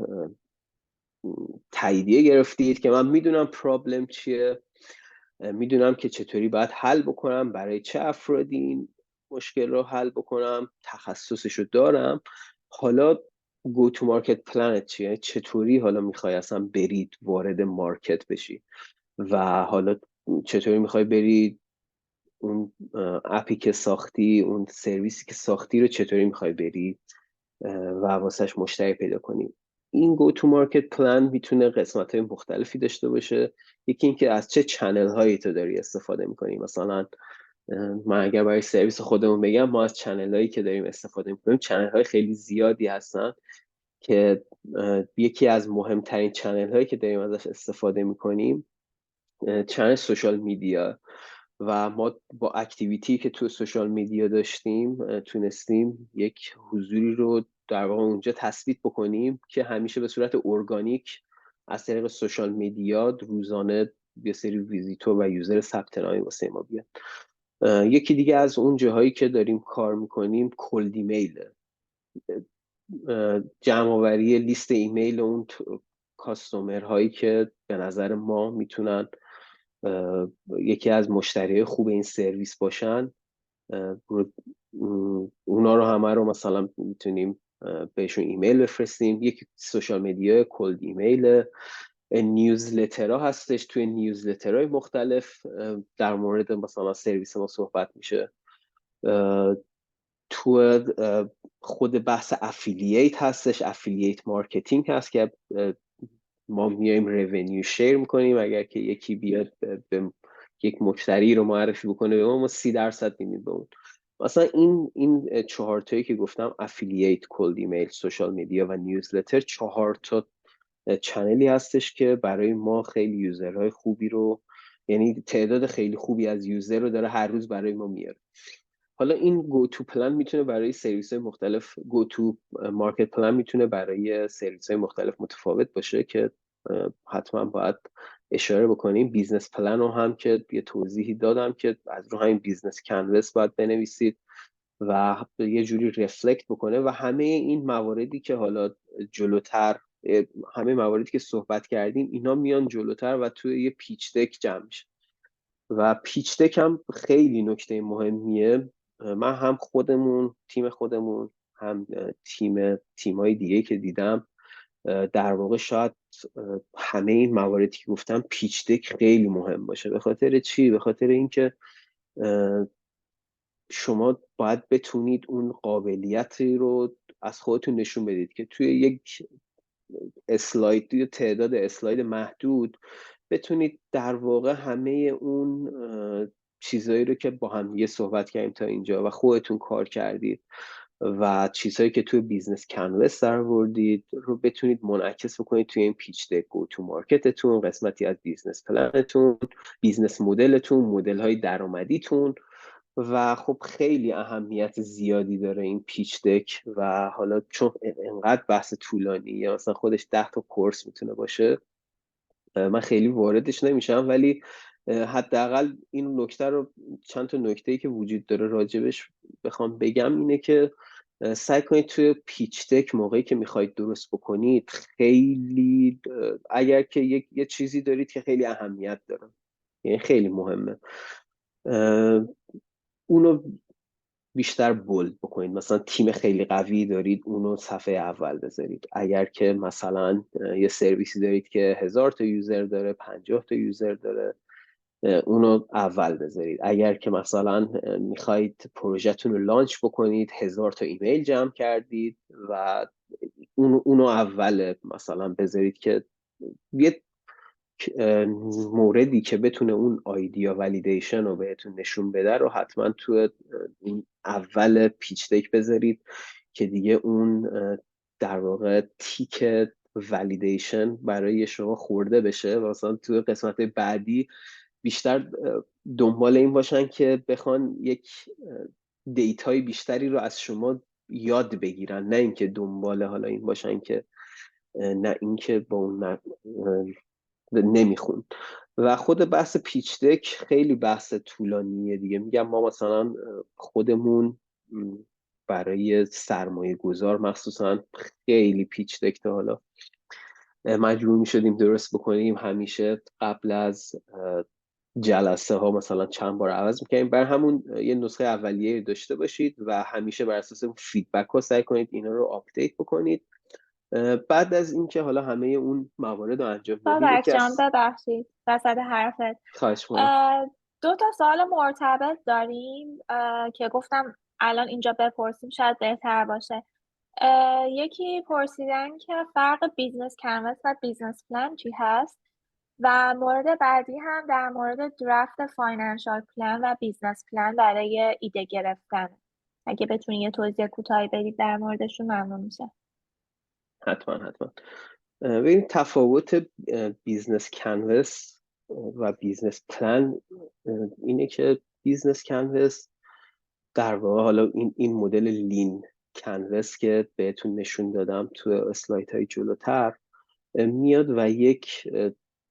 تاییدیه گرفتید که من میدونم پرابلم چیه، میدونم که چطوری باید حل بکنم، برای چه افرادی این مشکل رو حل بکنم، تخصصش رو دارم. حالا گو تو مارکت پلنت چیه؟ چطوری حالا میخوای اصلا برید وارد مارکت بشی و حالا چطوری میخوای برید اون اپی که ساختی، اون سرویسی که ساختی رو چطوری میخوای بری و واسش مشتری پیدا کنی. این گو تو مارکت پلان میتونه قسمت های مختلفی داشته باشه. یکی این که از چه چنل هایی تو داری استفاده میکنی. مثلا من اگر برای سرویس خودمون بگم، ما از چنل هایی که داریم استفاده میکنیم چنل های خیلی زیادی هستن که یکی از مهمترین چنل هایی که داریم ازش استفاده میکنیم چنل سوشال میدیا و ما با اکتیویتی که تو سوشال میدیا داشتیم تونستیم یک حضوری رو در واقع اونجا تثبیت بکنیم که همیشه به صورت ارگانیک از طریق سوشال میدیا روزانه یه سری ویزیتور و یوزر ثبت نامی واسه ما بیاد. یکی دیگه از اون جاهایی که داریم کار میکنیم کلد ایمیله، جمع آوری لیست ایمیل اون کاستومر هایی که به نظر ما میتونن یکی از مشتری خوب این سرویس باشن. اونا رو همه رو مثلا میتونیم بهشون ایمیل بفرستیم. یک سوشال میدیا کلد ایمیل. نیوزلترها هستش، توی نیوزلترهای مختلف در مورد مثلا سرویس ما صحبت میشه. تو خود بحث افیلییت هستش، افیلییت مارکتینگ هست که ما میایم ریونیو شیر میکنیم. اگر که یکی بیاد به یک مشتری رو معرفی بکنه به ما 30% میدیم به اون. مثلا این 4 تایی که گفتم، افیلییت، کلد ایمیل، سوشال میدیا و نیوزلتر، 4 تا چنلی هستش که برای ما خیلی یوزرهای خوبی رو، یعنی تعداد خیلی خوبی از یوزر رو داره هر روز برای ما میاره. حالا این گو تو پلن میتونه برای سرویس های مختلف، گو تو مارکت پلن میتونه برای سرویس های مختلف متفاوت باشه که حتما باید اشاره بکنیم. بیزنس پلن رو هم که یه توضیحی دادم که از رو همین بیزنس کنوس باید بنویسید و یه جوری رفلکت بکنه و همه این مواردی که حالا جلوتر، همه مواردی که صحبت کردیم اینا میان جلوتر و توی یه پیچ دک جمع میشه و پیچ دک هم خیلی نکته مهمیه. من هم تیم خودمون هم تیمای دیگه که دیدم، در واقع شاید همه این مواردی که گفتم پیچ دک خیلی مهم باشه. به خاطر چی؟ به خاطر اینکه شما باید بتونید اون قابلیتی رو از خودتون نشون بدید که توی یک اسلاید، توی تعداد اسلاید محدود، بتونید در واقع همه اون چیزایی رو که با هم یه صحبت کردیم تا اینجا و خودتون کار کردید و چیزهایی که توی بیزنس کنوس در آوردید رو بتونید منعکس بکنید توی این پیچ دک گو تو مارکتتون، قسمتی از بیزنس پلنتون، بیزنس مدلتون، مدل های درآمدیتون. و خب خیلی اهمیت زیادی داره این پیچ دک و حالا چون انقدر بحث طولانیه، مثلا خودش 10 تا کورس میتونه باشه، من خیلی واردش نمیشم، ولی حداقل این نکته رو، چند تا نکته‌ای که وجود داره راجبش بخوام بگم اینه که سعی کنید توی پیچ دک موقعی که میخواید درست بکنید خیلی، اگر که یه چیزی دارید که خیلی اهمیت داره، یعنی خیلی مهمه، اونو بیشتر بولد بکنید. مثلا تیم خیلی قوی دارید، اونو صفحه اول بذارید. اگر که مثلا یه سرویسی دارید که 1000 تا یوزر داره، 50 تا یوزر داره، اونو اول بذارید. اگر که مثلا میخواید پروژهتون رو لانچ بکنید، 1000 تا ایمیل جمع کردید و اونو اول مثلا بذارید که یه موردی که بتونه اون آیدیا ولیدیشن رو بهتون نشون بده رو حتما تو این اول پیچ دک بذارید که دیگه اون در واقع تیک ولیدیشن برای شما خورده بشه و مثلا تو قسمت بعدی بیشتر دنبال این باشن که بخوان یک دیتای بیشتری رو از شما یاد بگیرن، نه اینکه دنبال حالا این باشن که نه اینکه با اون نمیخون. و خود بحث پیچ دک خیلی بحث طولانیه دیگه. میگم ما مثلا خودمون برای سرمایه گذار مخصوصا خیلی پیچ دک تا حالا مجبور میشدیم درست بکنیم، همیشه قبل از جلسه ها مثلا چند بار عوض میکنیم. بر همون یه نسخه اولیه داشته باشید و همیشه بر اساس فیدبک ها سعی کنید اینا رو آپدیت بکنید. بعد از اینکه حالا همه اون موارد رو انجام دادید،
بابک
یکی
جان
از
ببخشید وسط حرفت.
خواهش کنم.
2 تا سوال مرتبط داریم که گفتم الان اینجا بپرسیم شاید بهتر باشه. یکی پرسیدن که فرق بیزنس کنوس و بیزنس پلان چی هست، و مورد بعدی هم در مورد درافت فاینانشال پلان و بیزنس پلان برای ایده گرفتن. اگه بتونی یه توضیح کوتاهی بدید در موردشون ممنون میشه.
حتما. ببین تفاوت بیزنس کنوس و بیزنس پلان اینه که بیزنس کنوس در واقع حالا این مدل لین کنوس که بهتون نشون دادم تو اسلایت های جلوتر میاد و یک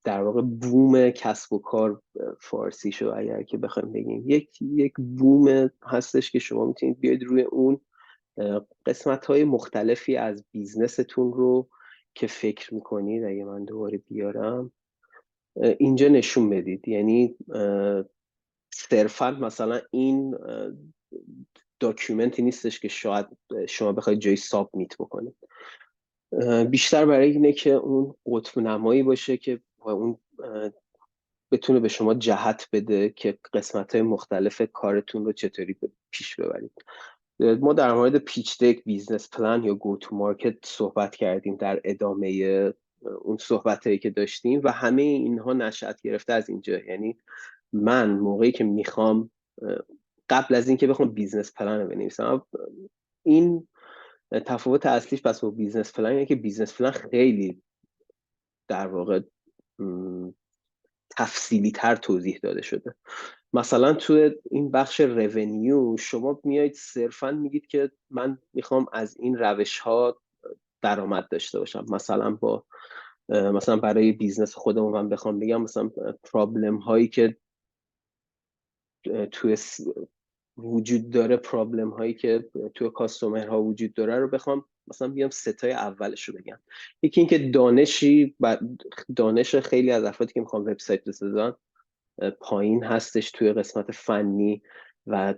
در واقع بوم کسب و کار فارسیشو اگر که بخوایم بگیم یک بوم هستش که شما میتونید بیاید روی اون قسمت های مختلفی از بیزنستون رو که فکر میکنید، اگه من دوباره بیارم اینجا نشون بدید. یعنی صرفا مثلا این داکیومنتی نیستش که شاید شما بخواید جای سابمیت بکنید، بیشتر برای اینه که اون قطب نمایی باشه که اون بتونه به شما جهت بده که قسمت های مختلف کارتون رو چطوری پیش ببرید. ما در مورد پیچ دک، بیزنس پلان یا گو تو مارکت صحبت کردیم در ادامه اون صحبت هایی که داشتیم و همه اینها نشأت گرفته از اینجا. یعنی من موقعی که میخوام قبل از اینکه بخوام بیزنس پلان رو بنویسم، این تفاوت اصلیش پس با بیزنس پلان اینه که بیزنس پلان خیلی در واقع تفصیلی تر توضیح داده شده. مثلا تو این بخش رونیو شما میایید صرفا میگید که من میخوام از این روش ها درآمد داشته باشم. مثلا برای بیزنس خودمون من بخوام بگم مثلا پرابلم هایی که تو وجود داره، پرابلم هایی که تو کاستومر ها وجود داره رو بخوام مثلا بیام ستای اولش رو بگم. یکی اینکه دانش خیلی از افرادی که میخوام وبسایت بسازن پایین هستش توی قسمت فنی و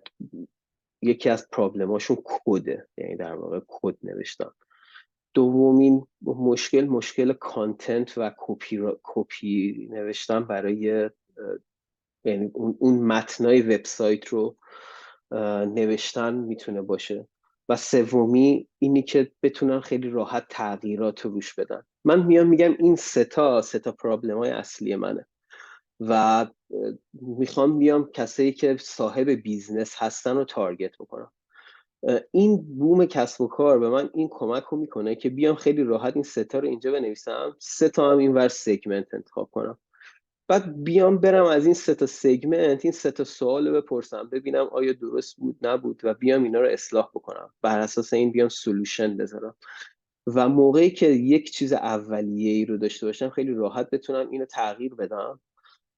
یکی از پرابلماشون کده، یعنی در واقع کد نوشتن. دومین مشکل کانتنت و کپی نوشتن برای یعنی اون متنای وبسایت رو نوشتن میتونه باشه. و سومی اینی که بتونن خیلی راحت تغییرات رو روش بدن. من میگم این سه تا پرابلم های اصلی منه و میخوام بیام کسایی که صاحب بیزنس هستن رو تارگت بکنم. این بوم کسب و کار به من این کمک رو میکنه که بیام خیلی راحت این سه تا رو اینجا بنویسم، سه تا هم اینور سگمنت انتخاب کنم، بعد بیام برم از این سه تا سگمنت این سه تا سوال رو بپرسم ببینم آیا درست بود نبود و بیام اینا رو اصلاح بکنم، بر اساس این بیام سولوشن بذارم. و موقعی که یک چیز اولیه‌ای رو داشته باشم خیلی راحت بتونم اینو تغییر بدم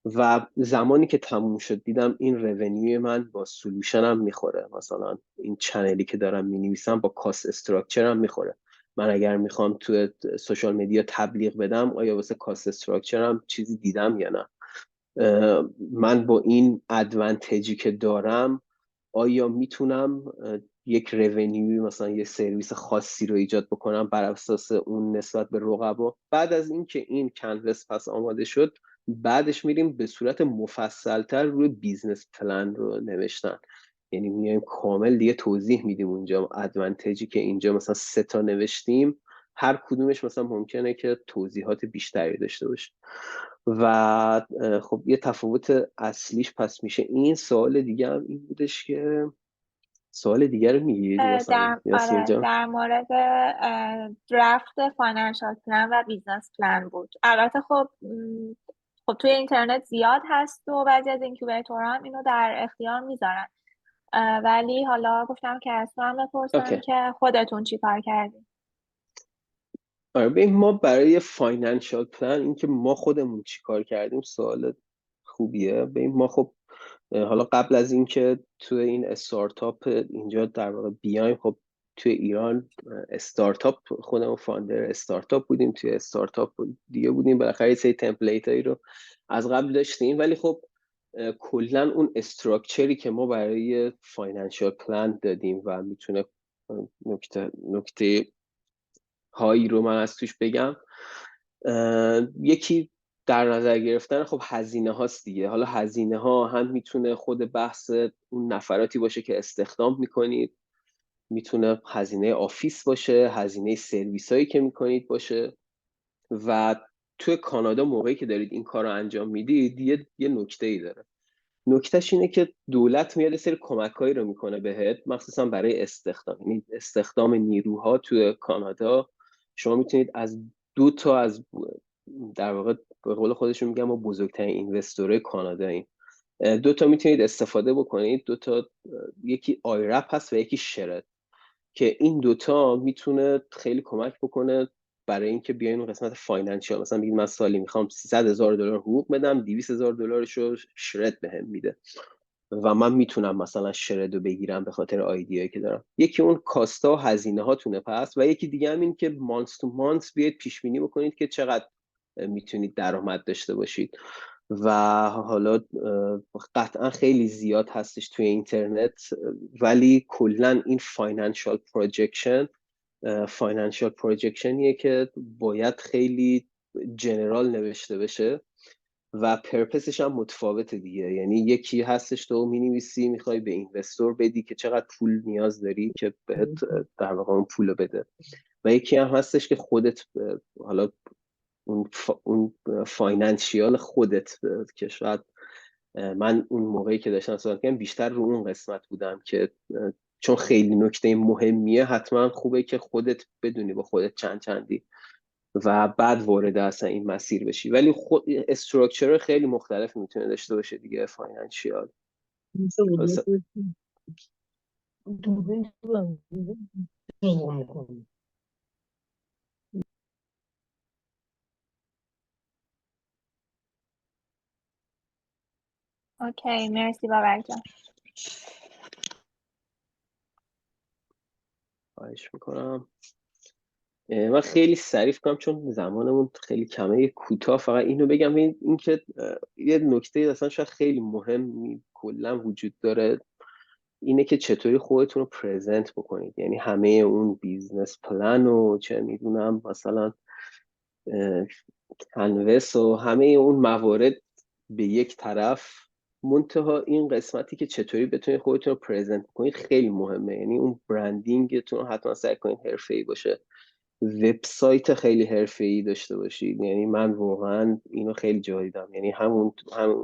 و زمانی که تموم شد دیدم این رونیوی من با سولوشنم میخوره، مثلا این چنلی که دارم مینویسم با کاست استراکچرم میخوره. من اگر میخوام تو سوشال مدیا تبلیغ بدم آیا واسه کاست استراکچرم چیزی دیدم یا نه، من با این ادوانتجی که دارم آیا میتونم یک رونیوی مثلا یه سرویس خاصی رو ایجاد بکنم بر اساس اون نسبت به رقبا. بعد از اینکه این کنوس پس آماده شد بعدش میریم به صورت مفصلتر روی بیزنس پلان رو نوشتن. یعنی میایم کامل دیگه توضیح میدیم اونجا ادوانتجی که اینجا مثلا 3 تا نوشتیم هر کدومش مثلا ممکنه که توضیحات بیشتری داشته باشه. و خب یه تفاوت اصلیش پس میشه این. سوال دیگه هم این بودش که سوال دیگه رو میگید مثلا یاسین جان؟
در مورد درافت فاینانشال پلان و بیزنس پلان بود. البته خب توی اینترنت زیاد هست و بعضی از اینکیوبیتورها هم اینو در اختیار میذارن، ولی حالا گفتم که از تو هم بپرسم
اوکی.
که خودتون چی کار کردین.
آره ببین، ما برای فاینانشال پلان اینکه ما خودمون چی کار کردیم سوال خوبیه. ببین ما خب حالا قبل از اینکه توی این استارتاپ اینجا در واقع بیایم، خب توی ایران استارتاپ خودمون فاندر استارتاپ بودیم، توی استارتاپ دیگه بودیم، بالاخره یه سری تمپلیت هایی رو از قبل داشتیم. ولی خب کلا اون استراکچری که ما برای فاینانشال پلان دادیم و میتونه نکته هایی رو من از توش بگم، یکی در نظر گرفتن خب هزینه هاست دیگه. حالا هزینه ها هم میتونه خود بحث اون نفراتی باشه که استخدام میکنید، میتونه هزینه آفیس باشه، هزینه سرویس هایی که میکنید باشه. و توی کانادا موقعی که دارید این کار رو انجام میدید یه نکته ای داره. نکتهش اینه که دولت میاد سری کمکایی رو میکنه بهت، مخصوصا برای استخدام. یعنی استخدام نیروها توی کانادا شما میتونید از دو تا از در واقع به قول خودشون میگم ما بزرگترین اینوستورهای کاناداییم، دو تا میتونید استفاده بکنید. دو تا، یکی آیرپ هست و یکی شرد، که این دوتا میتونه خیلی کمک بکنه برای اینکه بیاین اون قسمت فاینانشیال. مثلا بگید من سالی میخوام $300,000 حقوق بدم، $200,000 رو شرد بهم میده و من میتونم مثلا شرد رو بگیرم به خاطر آیدیایی که دارم. یکی اون کاستا و هزینه هاتونه پس، و یکی دیگه هم این که مانس تو مانس بیاید پیش بینی بکنید که چقدر میتونید درآمد داشته باشید. و حالا قطعا خیلی زیاد هستش توی اینترنت، ولی کلا این فاینانشال پروجکشنیه که باید خیلی جنرال نوشته بشه و پرپسش هم متفاوته دیگه. یعنی یکی هستش تو مینویسی میخوای به اینوستور بدی که چقدر پول نیاز داری که بهت در واقع اون پول بده، و یکی هم هستش که خودت حالا اون فاینانشیال خودت که شاید من اون موقعی که داشتم صحبت کردم بیشتر رو اون قسمت بودم که چون خیلی نکته مهمیه حتما خوبه که خودت بدونی با خودت چندی و بعد وارد اصلا این مسیر بشی. ولی خود استراکچر خیلی مختلف میتونه داشته باشه دیگه فاینانشیال.
اوکی، مرسی بابک جان.
خواهش میکنم. من خیلی سریع کنم چون زمانمون خیلی کمه، یه کوتاه فقط اینو بگم. این که یه نکته اصلا شاید خیلی مهم کلا وجود داره، اینه که چطوری خودتون رو پرزنت بکنید. یعنی همه اون بیزنس پلن و چه میدونم مثلا کنوس و همه اون موارد به یک طرف، منتها این قسمتی که چطوری بتونید خودتون رو پرزنت کنید خیلی مهمه. یعنی اون برندینگتون رو حتما سعی کنید حرفه‌ای باشه، وبسایت خیلی حرفه‌ای داشته باشید. یعنی من واقعا اینو خیلی جا دیدم. یعنی همون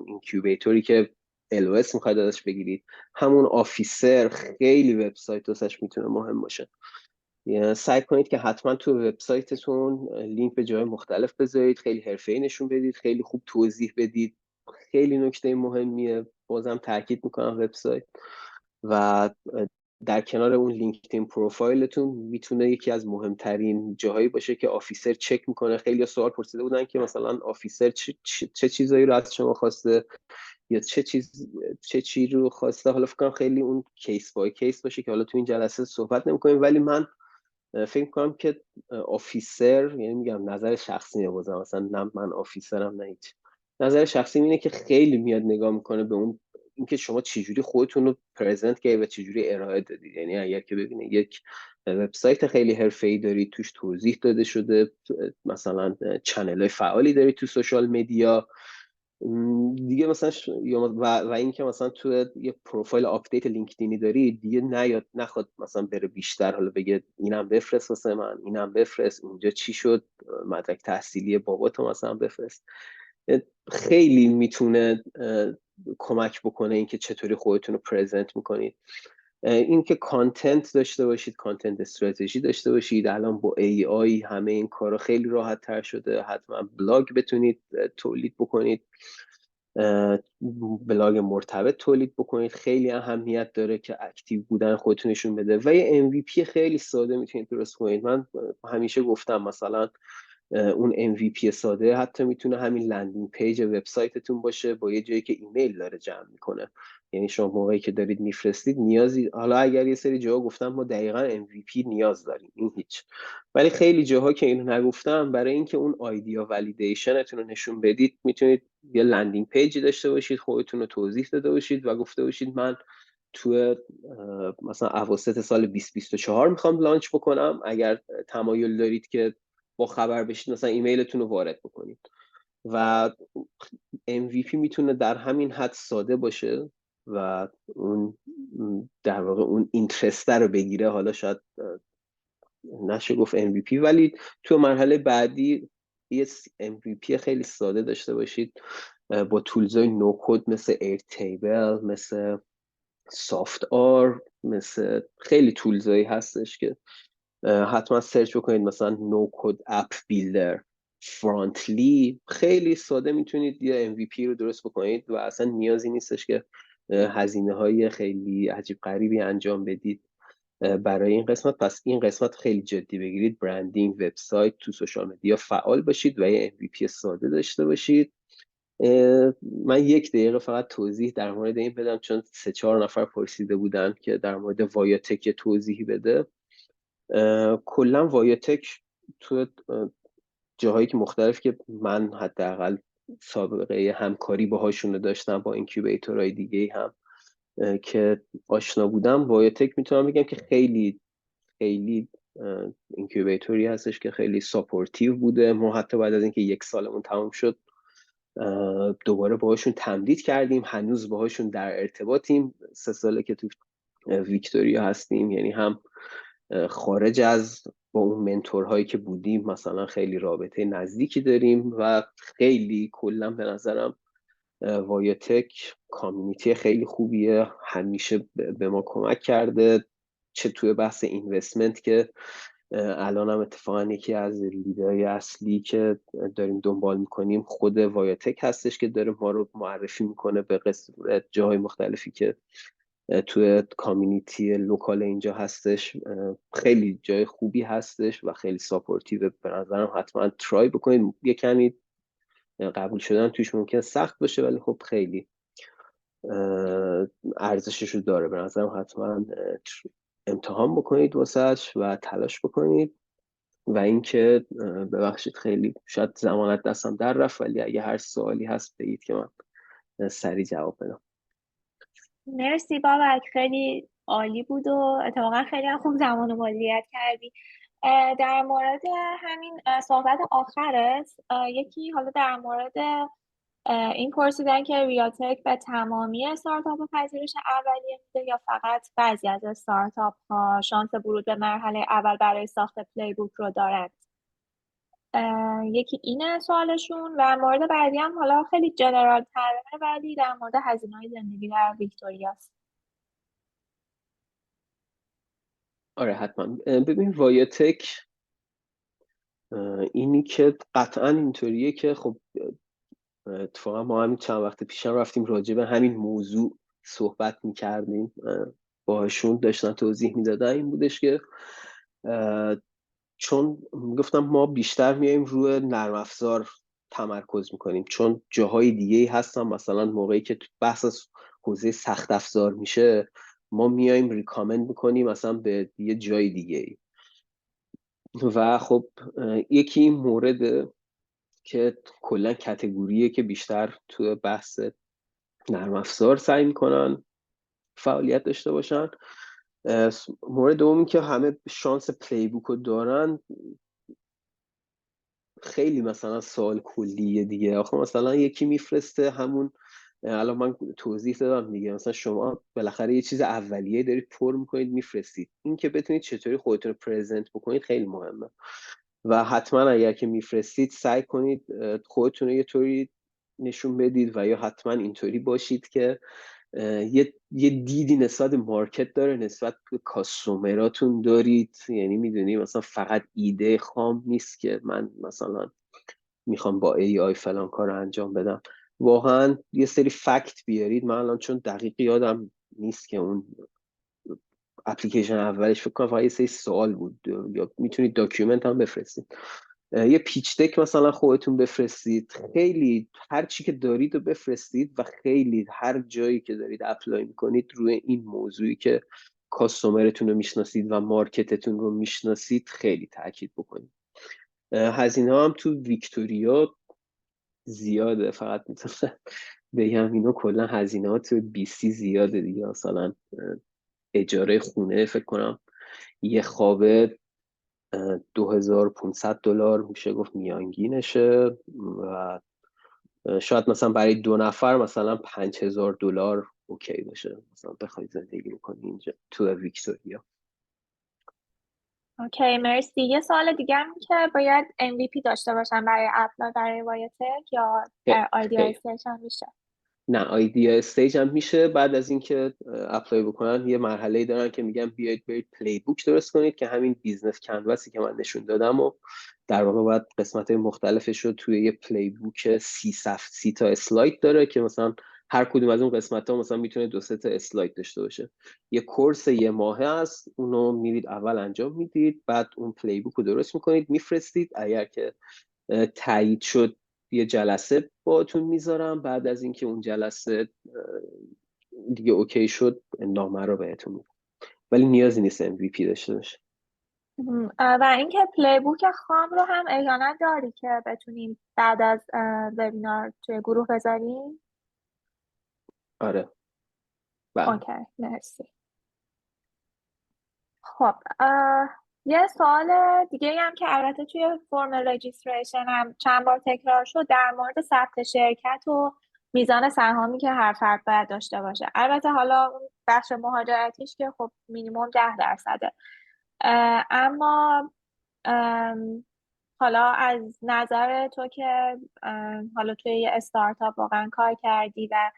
اینکیوبیتوری که LOS میخواید ازش بگیرید، همون آفیسر خیلی وبسایت واسش میتونه مهم باشه. یعنی سعی کنید که حتما تو وبسایتتون لینک به جای مختلف بذارید، خیلی حرفه‌ای نشون بدید، خیلی خوب توضیح بدید. خیلی نکته مهمیه، بازم تاکید میکنم وبسایت. و در کنار اون لینکدین پروفایلتون میتونه یکی از مهمترین جاهایی باشه که آفیسر چک میکنه. خیلی سوال پرسیده بودن که مثلا آفیسر چه چیزایی رو از شما خواسته یا چه چی رو خواسته. حالا فکر کنم خیلی اون کیس بای کیس باشه که حالا تو این جلسه صحبت نمی‌کنیم، ولی من فکر کنم که آفیسر، یعنی میگم نظر شخصی بازم، مثلا نه من آفیسرم نه هیچ، نظر شخصی اینه که خیلی میاد نگاه میکنه به اون اینکه شما چجوری خودتون رو پرزنت کردید و چجوری ارائه دادید. یعنی اگر که ببینید یک وبسایت خیلی حرفه‌ای دارید، توش توضیح داده شده، مثلا چنل فعالی دارید تو سوشال مدیا، دیگه مثلا و اینکه مثلا تو یه پروفایل آپدیت لینکدینی داری دیگه نخواد مثلا بره بیشتر، حالا بگه اینم بفرست واسه من، اینم بفرست، اینجا چی شد، مدرک تحصیلی باباتو مثلا بفرست. خیلی میتونه کمک بکنه اینکه چطوری خودتون رو پرزنت میکنید. اینکه کانتنت داشته باشید، کانتنت استراتژی داشته باشید. الان با AI همه این کارا خیلی راحت تر شده. حتما بلاگ بتونید تولید بکنید، بلاگ مرتبط تولید بکنید. خیلی اهمیت داره که اکتیو بودن خودتون نشون بده. و یه MVP خیلی ساده میتونید درست کنید. من همیشه گفتم مثلا اون MVP ساده حتی میتونه همین لندینگ پیج وبسایتتون باشه با یه جایی که ایمیل داره جمع میکنه. یعنی شما موقعی که دارید میفرستید نیازی، حالا اگر یه سری جاها گفتم ما دقیقا MVP نیاز داریم، این هیچ، ولی خیلی جاها که اینو نگفتم، برای اینکه اون آیدیا ولیدیشنتون رو نشون بدید میتونید یه لندینگ پیجی داشته باشید، خودتون رو توضیح داده باشید و گفته باشید من تو مثلا اواسط سال 2024 میخوام لانچ بکنم. اگر تمایل دارید که با خبر بشید مثلا ایمیلتون رو وارد بکنید. و MVP میتونه در همین حد ساده باشه و اون در واقع اون اینترست رو بگیره. حالا شاید نشه گفت MVP، ولی تو مرحله بعدی یه MVP خیلی ساده داشته باشید با تولزای نوکود مثل ایرتیبل، مثل سافت آر، مثل خیلی تولزایی هستش که حتما سرچ بکنید. مثلا نوکود اپ بیلدر، فرانتلی، خیلی ساده میتونید یه MVP رو درست بکنید و اصلا نیازی نیستش که هزینه های خیلی عجیب غریبی انجام بدید برای این قسمت. پس این قسمت خیلی جدی بگیرید، برندینگ، وبسایت، تو سوشال مدیا فعال باشید و یه MVP ساده داشته باشید. من 1 دقیقه فقط توضیح در مورد این بدم، چون 3-4 نفر پرسیده بودن که در مورد وایاتک توضیحی بده. کلا وایاتک تو جاهایی که مختلف که من حداقل سابقه همکاری باهاشون داشتم، با اینکیوبیتورهای دیگه هم که آشنا بودم، وایاتک میتونم بگم که خیلی خیلی اینکیوبیتوری هستش که خیلی ساپورتیو بوده. ما حتی بعد از اینکه 1 سالمون تموم شد دوباره باهاشون تمدید کردیم، هنوز باهاشون در ارتباطیم. 3 ساله که تو ویکتوریا هستیم، یعنی هم خارج از با اون منتورهایی که بودیم مثلا خیلی رابطه نزدیکی داریم و خیلی کلا به نظرم وایاتک کامیونیتی خیلی خوبیه، همیشه به ما کمک کرده، چه توی بحث اینوستمنت که الان هم اتفاقا یکی از لیدرهای اصلی که داریم دنبال میکنیم خود وایاتک هستش که داره ما رو معرفی میکنه به جاهای مختلفی که توی کامیونیتی لوکال اینجا هستش. خیلی جای خوبی هستش و خیلی ساپورتیو. به نظرم حتما ترای بکنید. یه کمی قبول شدن توش ممکن سخت باشه، ولی خب خیلی ارزشش رو داره. به نظرم حتما امتحان بکنید واسش و تلاش بکنید. و اینکه ببخشید خیلی شاید زمانت دستم در رفت، ولی اگه هر سوالی هست بگید که من سریع جواب بدم.
مرسی بابک، خیلی عالی بود و اتفاقا خیلی هم خوب زمان رو مدیریت کردی. در مورد همین صحبت آخرت، یکی حالا در مورد این پرسیدن که ریاتک به تمامی استارتاپ پذیرش اولیه میده یا فقط بعضی از استارتاپ ها شانس ورود به مرحله اول برای ساخت پلی بوک رو دارند. یکی اینه سوالشون. و مورد بعدی هم حالا خیلی جنرال تره، ولی در مورد هزینه‌های زندگی در ویکتوریاست.
آره حتما. ببین وایاتک اینی که قطعا اینطوریه که خب اتفاقا ما همین چند وقت پیشم رفتیم راجع به همین موضوع صحبت میکردیم، باهاشون داشتن توضیح میدادن. این بودش که چون گفتم ما بیشتر میایم روی نرم افزار تمرکز میکنیم، چون جاهای دیگه هستن مثلا موقعی که بحث از حوزه سخت افزار میشه ما میایم ریکامند میکنیم مثلا به یه جای دیگه. و خب یکی این مورد که کلا کتگوریه که بیشتر تو بحث نرم افزار سعی میکنن فعالیت داشته باشن. مورد دومی که همه شانس پلی بوک رو دارن، خیلی مثلا سوال کلیه دیگه. آخه مثلا یکی میفرسته همون، الان من توضیح دادم دیگه، مثلا شما بالاخره یه چیز اولیه دارید پر میکنید میفرستید، این که بتونید چطوری خودتون رو پرزنت بکنید خیلی مهمه. و حتما اگر که میفرستید سعی کنید خودتون رو یه طوری نشون بدید و یا حتما اینطوری باشید که یه دیدی نسبت مارکت داره، نسبت به کاستومراتون دارید. یعنی میدونی مثلا فقط ایده خام نیست که من مثلا میخوام با AI فلان کار رو انجام بدم، واقعا یه سری فکت بیارید. من الان چون دقیق یادم نیست که اون اپلیکیشن اولش فکر کنم فقط یه سری سوال بود، یا میتونید داکیومنت هم بفرستید، یه پیچ دک مثلا خودتون بفرستید، خیلی هر چی که دارید رو بفرستید و خیلی هر جایی که دارید اپلای میکنید روی این موضوعی که کاستومرتون رو میشناسید و مارکتتون رو میشناسید خیلی تاکید بکنید. هزینه هم تو ویکتوریا زیاده، فقط میتونم بگم اینو کلا هزینه ها تو BC زیاده دیگه. مثلا اجاره خونه فکر کنم یه خوابه $2500 میشه گفت میانگینشه، و شاید مثلا برای 2 نفر مثلا $5000 اوکی باشه مثلا بخوای زندگی بکنی اینجا تو ویکتوریا.
اوکی مرسی. یه سوال دیگه هم که باید MVP داشته باشم برای اپلای برای وایتک یا آیدیا
خیلی
استیج هم میشه؟
نه، آیدیا استیج هم میشه. بعد از اینکه اپلای بکنن یه مرحله دارن که میگن بیاید برید پلی بوک درست کنید، که همین بیزنس کنواسی که من نشون دادم و در واقع باید قسمت مختلفش رو توی یه پلی بوک 30 تا اسلاید داره که مثلا هر کدوم از اون قسمت ها مثلا میتونه 2-3 تا اسلاید داشته باشه. یه کورس یه ماهه است، اونو میرید اول انجام میدید، بعد اون پلی بوک رو درست میکنید میفرستید. اگر که تایید شد یه جلسه باهاتون میذارم، بعد از اینکه اون جلسه دیگه اوکی شد نامه رو بهتون میدم، ولی نیازی نیست MVP داشته باشه.
و اینکه پلی بوک خام رو هم احیانا داری که بتونیم بعد از وبینار توی گروه بذاریم؟
آره بله.
اوکی مرسی. خب یه سوال دیگه هم که البته توی فرم رجیستریشن هم چند بار تکرار شد در مورد ثبت شرکت و میزان سهامی که هر فرد باید داشته باشه. البته حالا اون بخش مهاجرتیش که خب مینیمم 10%. اما حالا از نظر تو که حالا توی یه استارتاپ واقعا کار کردی و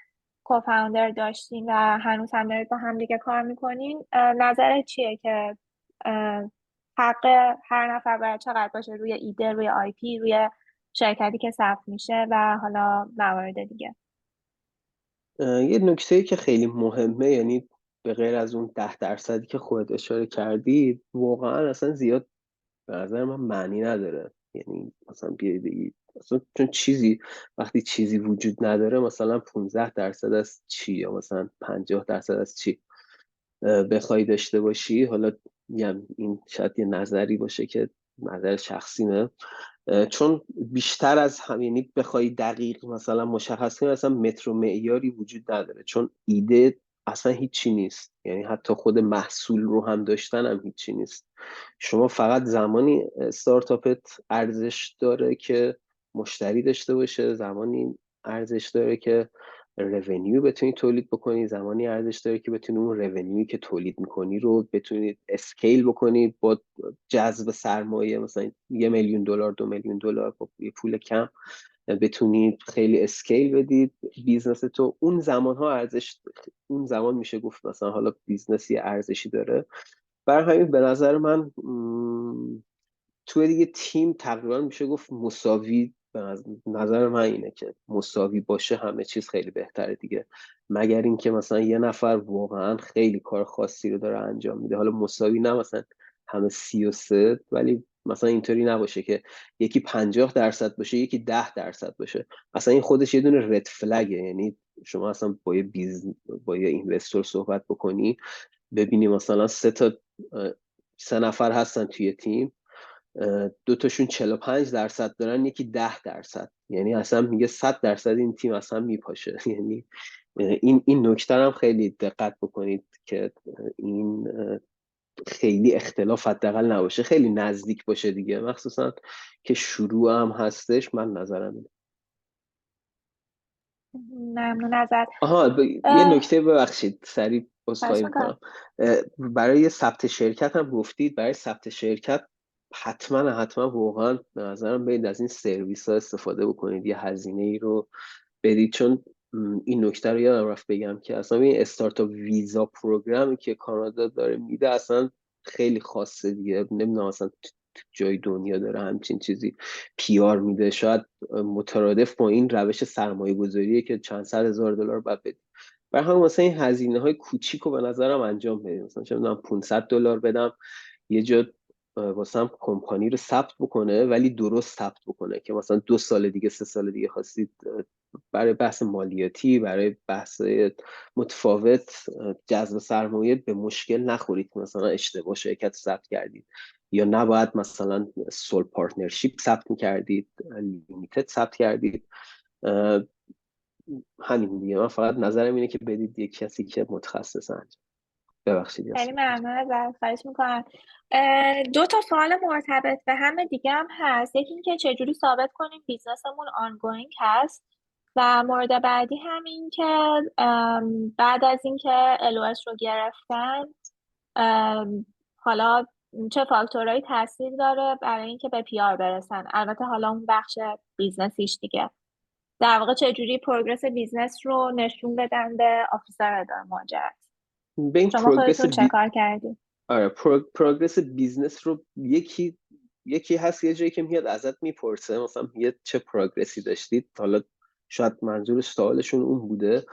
کوفاوندر داشتین و هنوز هم دارید با هم دیگه کار میکنین، نظرت چیه که حق هر نفر باید چقدر باشه روی ایده، روی آی پی، روی شرکتی که ثبت میشه و حالا موارد دیگه؟
یه نکته که خیلی مهمه، یعنی به غیر از اون 10% که خودت اشاره کردی، واقعا اصلا زیاد به نظر من معنی نداره. یعنی مثلا بیای بگی مثلا چون وقتی چیزی وجود نداره، مثلا 15% از چی یا مثلا 50% از چی بخوای داشته باشی. حالا میگم این شاید یه نظری باشه که نظر شخصیمه، چون بیشتر از هم، یعنی بخوای دقیق مثلا مشخص کنی، اصلا متر و معیاری وجود نداره، چون ایده اصلا هیچی نیست. یعنی حتی خود محصول رو هم داشتن هم هیچی نیست. شما فقط زمانی استارتاپت ارزش داره که مشتری داشته باشه، زمانی ارزش داره که رونیو بتونی تولید بکنی، زمانی ارزش داره که بتونی اون رونیوی که تولید میکنی رو بتونید اسکیل بکنی با جذب سرمایه، مثلا $1,000,000 $2,000,000 با یه پول کم بتونید خیلی اسکیل بدید بیزنس تو. اون زمان ها ارزش، اون زمان میشه گفت مثلا حالا بیزنسی ارزشی داره. برای همین به نظر من توی دیگه تیم تقریبا میشه گفت مساوی. به نظر من اینه که مساوی باشه همه چیز خیلی بهتره دیگه، مگر اینکه مثلا یه نفر واقعا خیلی کار خاصی رو داره انجام میده. حالا مساوی نه مثلا همه 33، ولی مثلا اینطوری نباشه که یکی 50% باشه یکی 10% باشه. اصلا این خودش یه دونه رد فلگه. یعنی شما اصلا با یه اینوستور صحبت بکنی، ببینی مثلا 3 نفر هستن توی تیم، 2 تاشون 45% دارن یکی 10%، یعنی اصلا میگه 100% این تیم اصلا میپاشه. یعنی این نکته هم خیلی دقت بکنید که این خیلی اختلاف حداقل نباشه، خیلی نزدیک باشه دیگه، مخصوصا که شروع هم هستش. من نظرم اینه.
ممنون ازت.
آها یه نکته، ببخشید سریع
خواهش
عذرخواهی
میکنم.
میکنم. برای ثبت شرکت هم گفتید، برای ثبت شرکت حتما واقعا به نظرم برید از این سرویس ها استفاده بکنید، یه هزینه ای رو بدید. چون این نکته رو یادم رفت بگم که اصلا این استارتاپ ویزا پروگرامی که کانادا داره میده اصلا خیلی خاصه دیگه. نمیدونم اصلا تو جای دنیا داره همچین چیزی پیار میده. شاید مترادف با این روش سرمایه گذاریه که چند صد هزار دلار باید بدید. برای همون مثلا این هزینه های کوچیک رو به نظرم انجام بدید. مثلا چه میدونم $500 بدم یه جا واسم کمپانی رو ثبت بکنه، ولی درست ثبت بکنه که مثلا 2 سال دیگه 3 سال دیگه خواستید برای بحث مالیاتی، برای بحث متفاوت جذب سرمایه به مشکل نخورید که مثلا اشتباه شرکت ثبت کردید، یا نباید مثلا سول پارتنرشیپ ثبت میکردید، لیمیتد ثبت کردید. همین دیگه. من فقط نظرم اینه که بدید یک کسی که متخصص انجام. ببخشید
خیلی
یاسم.
ممنون ازت. خواهش میکنم. 2 تا سوال مرتبط به هم دیگه هم هست. یکی این که چجوری ثابت کنیم بیزنسمون آنگوینگ هست، و مورد بعدی همین که بعد از اینکه LOS رو گرفتن، حالا چه فاکتورهایی تاثیر داره برای اینکه به PR برسن. البته حالا اون بخش بیزنسیش دیگه، در واقع چجوری پروگرس بیزنس رو نشون بدن به آفیسر اداره مهاجرت.
به این
شما
پروگرس
خودتون چه کار کردید؟
آره پروگرس بیزنس رو یکی هست یه جایی که میاد ازت میپرسه مثلا چه پروگرسی داشتید. حالا شاید منظور سوالشون اون بوده،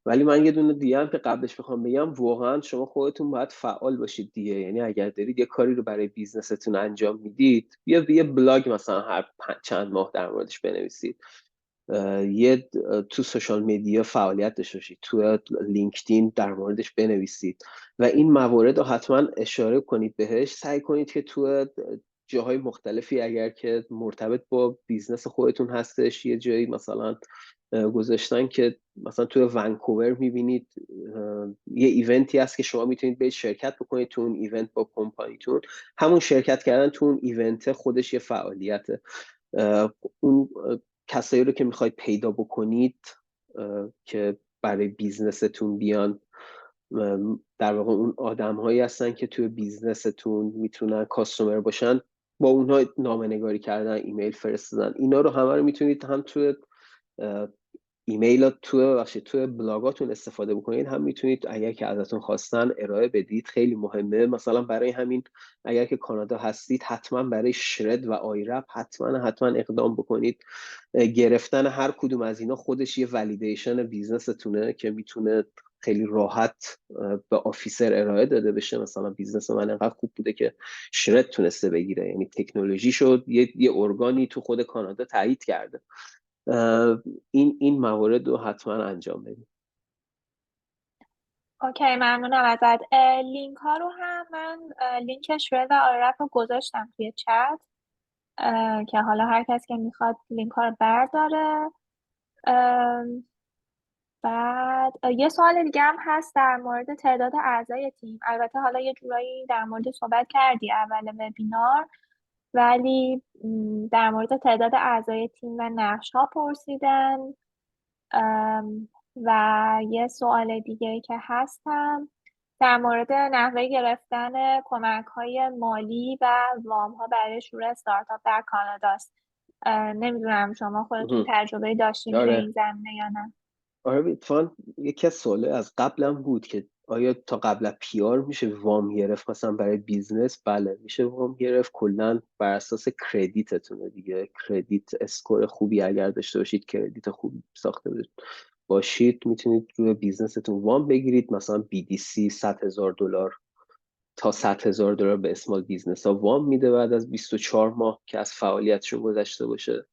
ولی من یه دونه دیگه هم که قبلش بخوام بگم، واقعا شما خودتون باید فعال باشید دیگه. یعنی اگر دارید یه کاری رو برای بیزنستون انجام میدید، یه بلاگ مثلا هر چند ماه در موردش بنویسید، تو سوشال میدیا فعالیت داشته باشید، تو لینکدین در موردش بنویسید و این موارد رو حتما اشاره کنید بهش. سعی کنید که تو جاهای مختلفی اگر که مرتبط با بیزنس خودتون هستش، یه جایی مثلا گذاشتن که مثلا تو ونکوور میبینید یه ایونتی هست که شما میتونید برید شرکت بکنید تو اون ایونت با کمپانیتون. همون شرکت کردن تو اون ایونت خودش یه فعالیته. اون کسایی رو که میخواید پیدا بکنید که برای بیزنستون بیان، در واقع اون آدم هایی هستن که توی بیزنستون میتونن کاستومر باشن، با اونها نامه نگاری کردن، ایمیل فرستادن، اینا رو همه رو میتونید هم توی ایمیل توی بلاگاتون استفاده بکنید، هم میتونید اگر که ازتون خواستن ارائه بدید. خیلی مهمه. مثلا برای همین اگر که کانادا هستید، حتما برای شرد و آیرپ حتما اقدام بکنید. گرفتن هر کدوم از اینا خودش یه ولیدیشن بیزنستونه که میتونه خیلی راحت به آفیسر ارائه داده بشه. مثلا بیزنس من انقدر خوب بوده که شرد تونسته بگیره، یعنی تکنولوژی شد یه ارگانی تو خود کانادا تایید کرده. این موارد رو حتما انجام بدید.
اوکی، ممنونم ازت. لینک ها رو هم من لینک شوه و آرپ رو گذاشتم توی چت، که حالا هر کس که میخواد لینک ها رو برداره. بعد یه سوال دیگه هم هست در مورد تعداد اعضای تیم. البته حالا یه جورایی در مورد صحبت کردی اول وبینار، ولی در مورد تعداد اعضای تیم و نقش ها پرسیدن. و یه سوال دیگه که هستم در مورد نحوه گرفتن کمک های مالی و وام ها برای شروع استارتاپ در کانادا است. نمیدونم شما خودتون تجربه داشتین توی این
آره
زمینه یا نه؟
آره اتفاقا یکی از سواله از قبلم بود که آیا تا قبل از PR میشه وام گرفت مثلا برای بیزنس. بله میشه وام گرفت، کلا بر اساس کردیتتونه دیگه. کردیت اسکور خوبی اگر داشته باشید، کردیت خوبی ساخته باشید، میتونید روی بیزنستون وام بگیرید. مثلا BDC $100,000 تا $100,000 به اسمال بیزنس ها وام میده بعد از 24 ماه که از فعالیتشون گذشته باشه.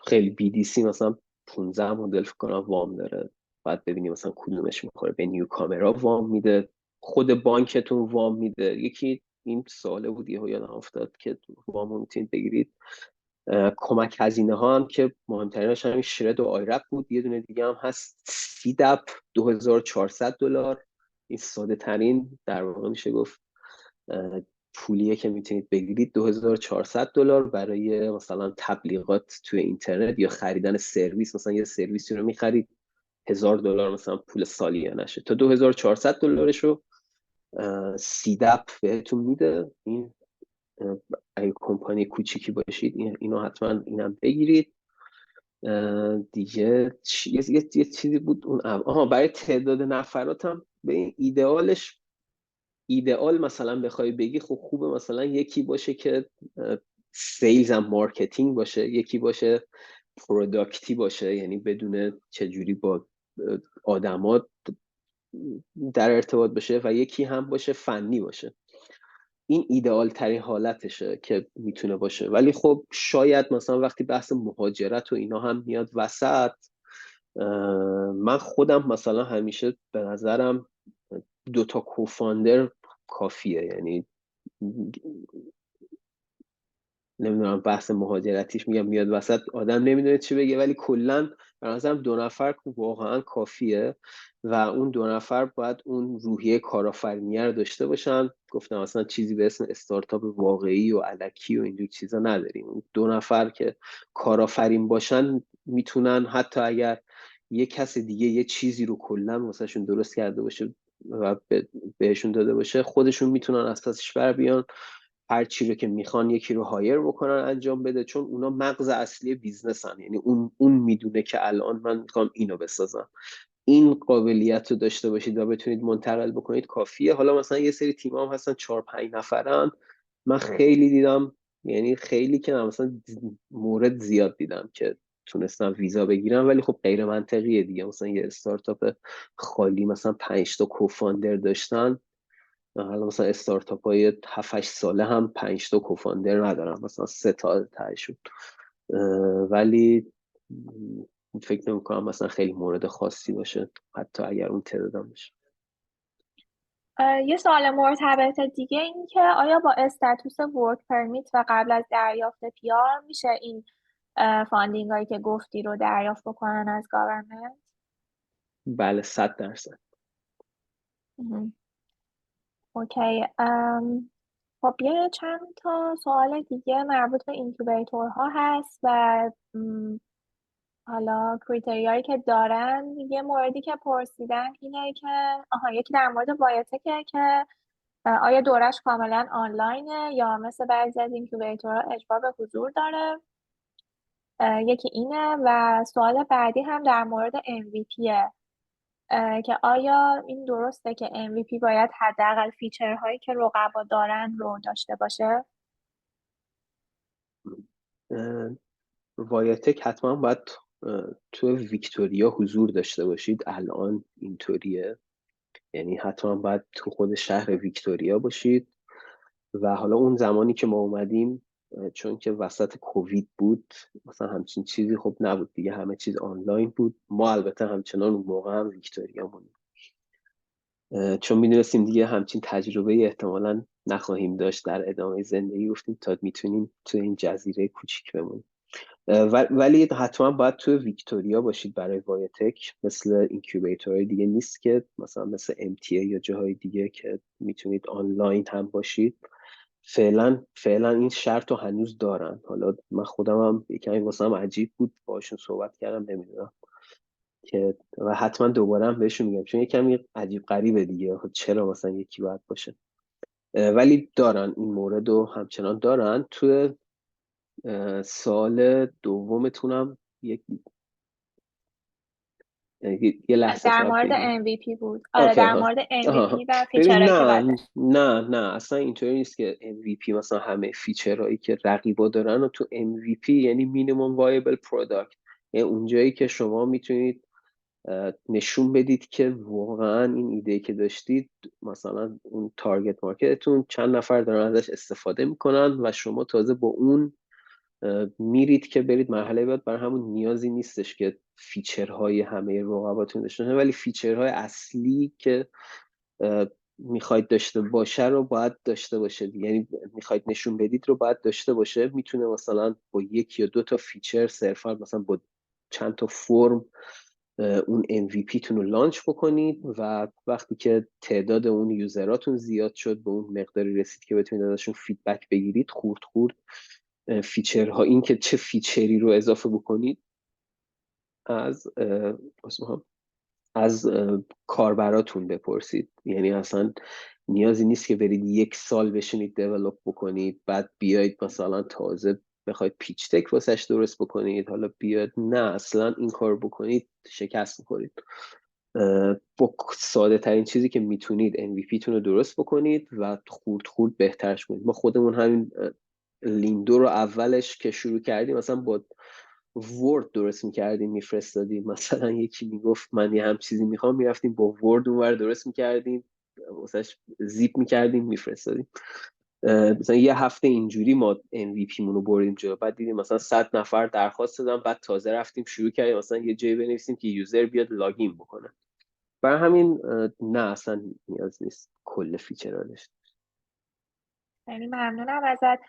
خیلی BDC مثلا 15 مدل فکر کنم وام داره. بعد ببینیم مثلا کدومش میخوره. به نیو کامرا وام میده، خود بانکتون وام میده. یکی این سواله بود یهو یادم افتاد که وام رو میتونید بگیرید. کمک هزینه ها هم که مهمترینش همین شرد و آیرپ بود. یه دونه دیگه هم هست سیدپ $2,400. این ساده ترین در واقع میشه گفت پولیه که میتونید بگیرید $2400 برای مثلا تبلیغات توی اینترنت یا خریدن سرویس. مثلا یه سرویسی رو میخرید $1000 مثلا پول سالیانشه، تا $2400 رو سیدپ بهتون میده. این اگه کمپانی کوچیکی باشید اینو حتما اینم بگیرید. دیگه یه چیزی بود اون برای تعداد نفراتم به این ایدئال مثلا بخوای بگی خب خوبه مثلا یکی باشه که سیلز هم مارکتینگ باشه، یکی باشه پروداکتی باشه، یعنی بدونه چجوری با آدمات در ارتباط باشه، و یکی هم باشه فنی باشه. این ایدئال ترین حالتشه که میتونه باشه. ولی خب شاید مثلا وقتی بحث مهاجرت و اینا هم میاد وسط، من خودم مثلا همیشه به نظرم 2 کوفاندر کافیه. یعنی نمیدونم بحث مهاجرتیش میگم میاد وسط آدم نمیدونه چی بگه، ولی کلا به نظرم 2 واقعا کافیه و اون 2 باید اون روحیه کارآفرینی رو داشته باشن. گفتم اصلا چیزی به اسم استارتاپ واقعی و الکی و اینجور چیزا نداریم. اون 2 که کارآفرین باشن میتونن حتی اگر یه کس دیگه یه چیزی رو کلا واسهشون درست کرده باشه و بهشون داده باشه، خودشون میتونن اساسش بر بیان، هر چی رو که میخوان یکی رو هایر بکنن انجام بده، چون اونا مغز اصلی بیزنسن. یعنی اون میدونه که الان من میخوام اینو بسازم. این قابلیت رو داشته باشید و بتونید منتقل بکنید کافیه. حالا مثلا یه سری تیم هم هستن 4-5 نفرن، من خیلی دیدم، یعنی خیلی که مثلا مورد زیاد دیدم که تونستم ویزا بگیرم، ولی خب غیر منطقیه دیگه. مثلا یه استارتاپ خالی مثلا 5 تا کوفاندر داشتن، حالا مثلا استارتاپ های 7-8 ساله هم 5 تا کوفاندر ندارم، مثلا 3 تا تهشون. ولی فکر نمی کنم مثلا خیلی مورد خاصی باشه حتی اگر اون تعدادم باشه.
یه سوال مرتبط دیگه این که آیا با استاتوس ورک پرمیت و قبل از دریافت پیار میشه این فاندینگ هایی که گفتی رو دریافت بکنن از گاورمنت؟
بله 100%.
اوکی. خب یه چند تا سوال دیگه مربوط به اینکوبیتورها هست و حالا کریتریایی که دارن. یه موردی که پرسیدن اینه که یکی در مورد وایتکه که آیا دورش کاملا آنلاینه یا مثل بعضی از اینکوبیتورها اجبار به حضور داره. یکی اینه و سوال بعدی هم در مورد MVPه که آیا این درسته که MVP باید حداقل فیچرهایی که رقبا دارن رو داشته باشه؟
وایتک حتما باید تو ویکتوریا حضور داشته باشید. الان اینطوریه، یعنی حتما باید تو خود شهر ویکتوریا باشید. و حالا اون زمانی که ما اومدیم، چون که وسط کووید بود، مثلا همچین چیزی خب نبود دیگه، همه چیز آنلاین بود. ما البته همچنان اون موقع هم ویکتوریا مونیم، چون میدونستیم دیگه همچین تجربه احتمالا نخواهیم داشت در ادامه زندگی. گفتیم تا میتونیم تو این جزیره کوچیک بمونیم. ولی حتما باید تو ویکتوریا باشید برای وایتک. مثل اینکیوبیتورهای دیگه نیست که مثلا مثل MTA یا جاهای دیگه که میتونید آنلاین هم باشید. فعلا این شرط رو هنوز دارن. حالا من خودم هم یکمی واسم عجیب بود، باشون صحبت کردم نمیدونم که، و حتما دوباره هم بهشون میگم چون یکمی عجیب غریبه دیگه، چرا مثلا یکی باید باشه. ولی دارن این مورد رو همچنان دارن. تو سال دومتونم یه لحظه
در
فقط
مورد
بگی.
MVP بود. آره،
اوکی
در
ها.
مورد MVP
آها.
و
ببین
فیچرهایی که باید داشت.
نه اصلا اینطوری نیست که MVP مثلا همه فیچرهایی که رقیبا دارن و تو MVP یعنی مینیمم وایبل پروداکت، یعنی اونجایی که شما میتونید نشون بدید که واقعا این ایده که داشتید، مثلا اون تارگت مارکتتون چند نفر دارن ازش استفاده میکنن و شما تازه با اون میرید که برید مرحله بعد. برای همون نیازی نیستش که فیچرهای همه رقباتون داشته باشه، ولی فیچرهای اصلی که میخواید داشته باشه رو باید داشته باشه، یعنی میخواید نشون بدید رو باید داشته باشه. میتونه مثلا با 1 یا 2 تا فیچر صرفا، مثلا با چند تا فرم اون MVP تون رو لانچ بکنید و وقتی که تعداد اون یوزراتون زیاد شد، به اون مقداری رسید که بتونید ازشون فیدبک بگیرید، خورد فیچرها، این که چه فیچری رو اضافه بکنید از کاربراتون بپرسید. یعنی اصلا نیازی نیست که برید 1 سال بشینید دیولپ بکنید بعد بیاید مثلا تازه بخواید پیچ تک واسش درست بکنید، حالا بیاد نه اصلا این کار بکنید شکست میخورید. با ساده ترین چیزی که میتونید MVP تون رو درست بکنید و خورد بهترش کنید. ما خودمون همین لیندو رو اولش که شروع کردیم مثلا با ورد درست میکردیم میفرستادیم، مثلا یکی میگفت من یه هم چیزی میخوام، میرفتیم با ورد اونور درست میکردیم واسهش زیپ میکردیم میفرستادیم. مثلا یه هفته اینجوری ما MVP مون رو بردیم جلو، بعد دیدیم مثلا 100 نفر درخواست دادن، بعد تازه رفتیم شروع کردیم مثلا یه جایی بنویسیم که یوزر بیاد لاگین بکنه. برای همین نه اصلا نیاز نیست کل فیچرها داشته.
خیلی ممنونم ازت.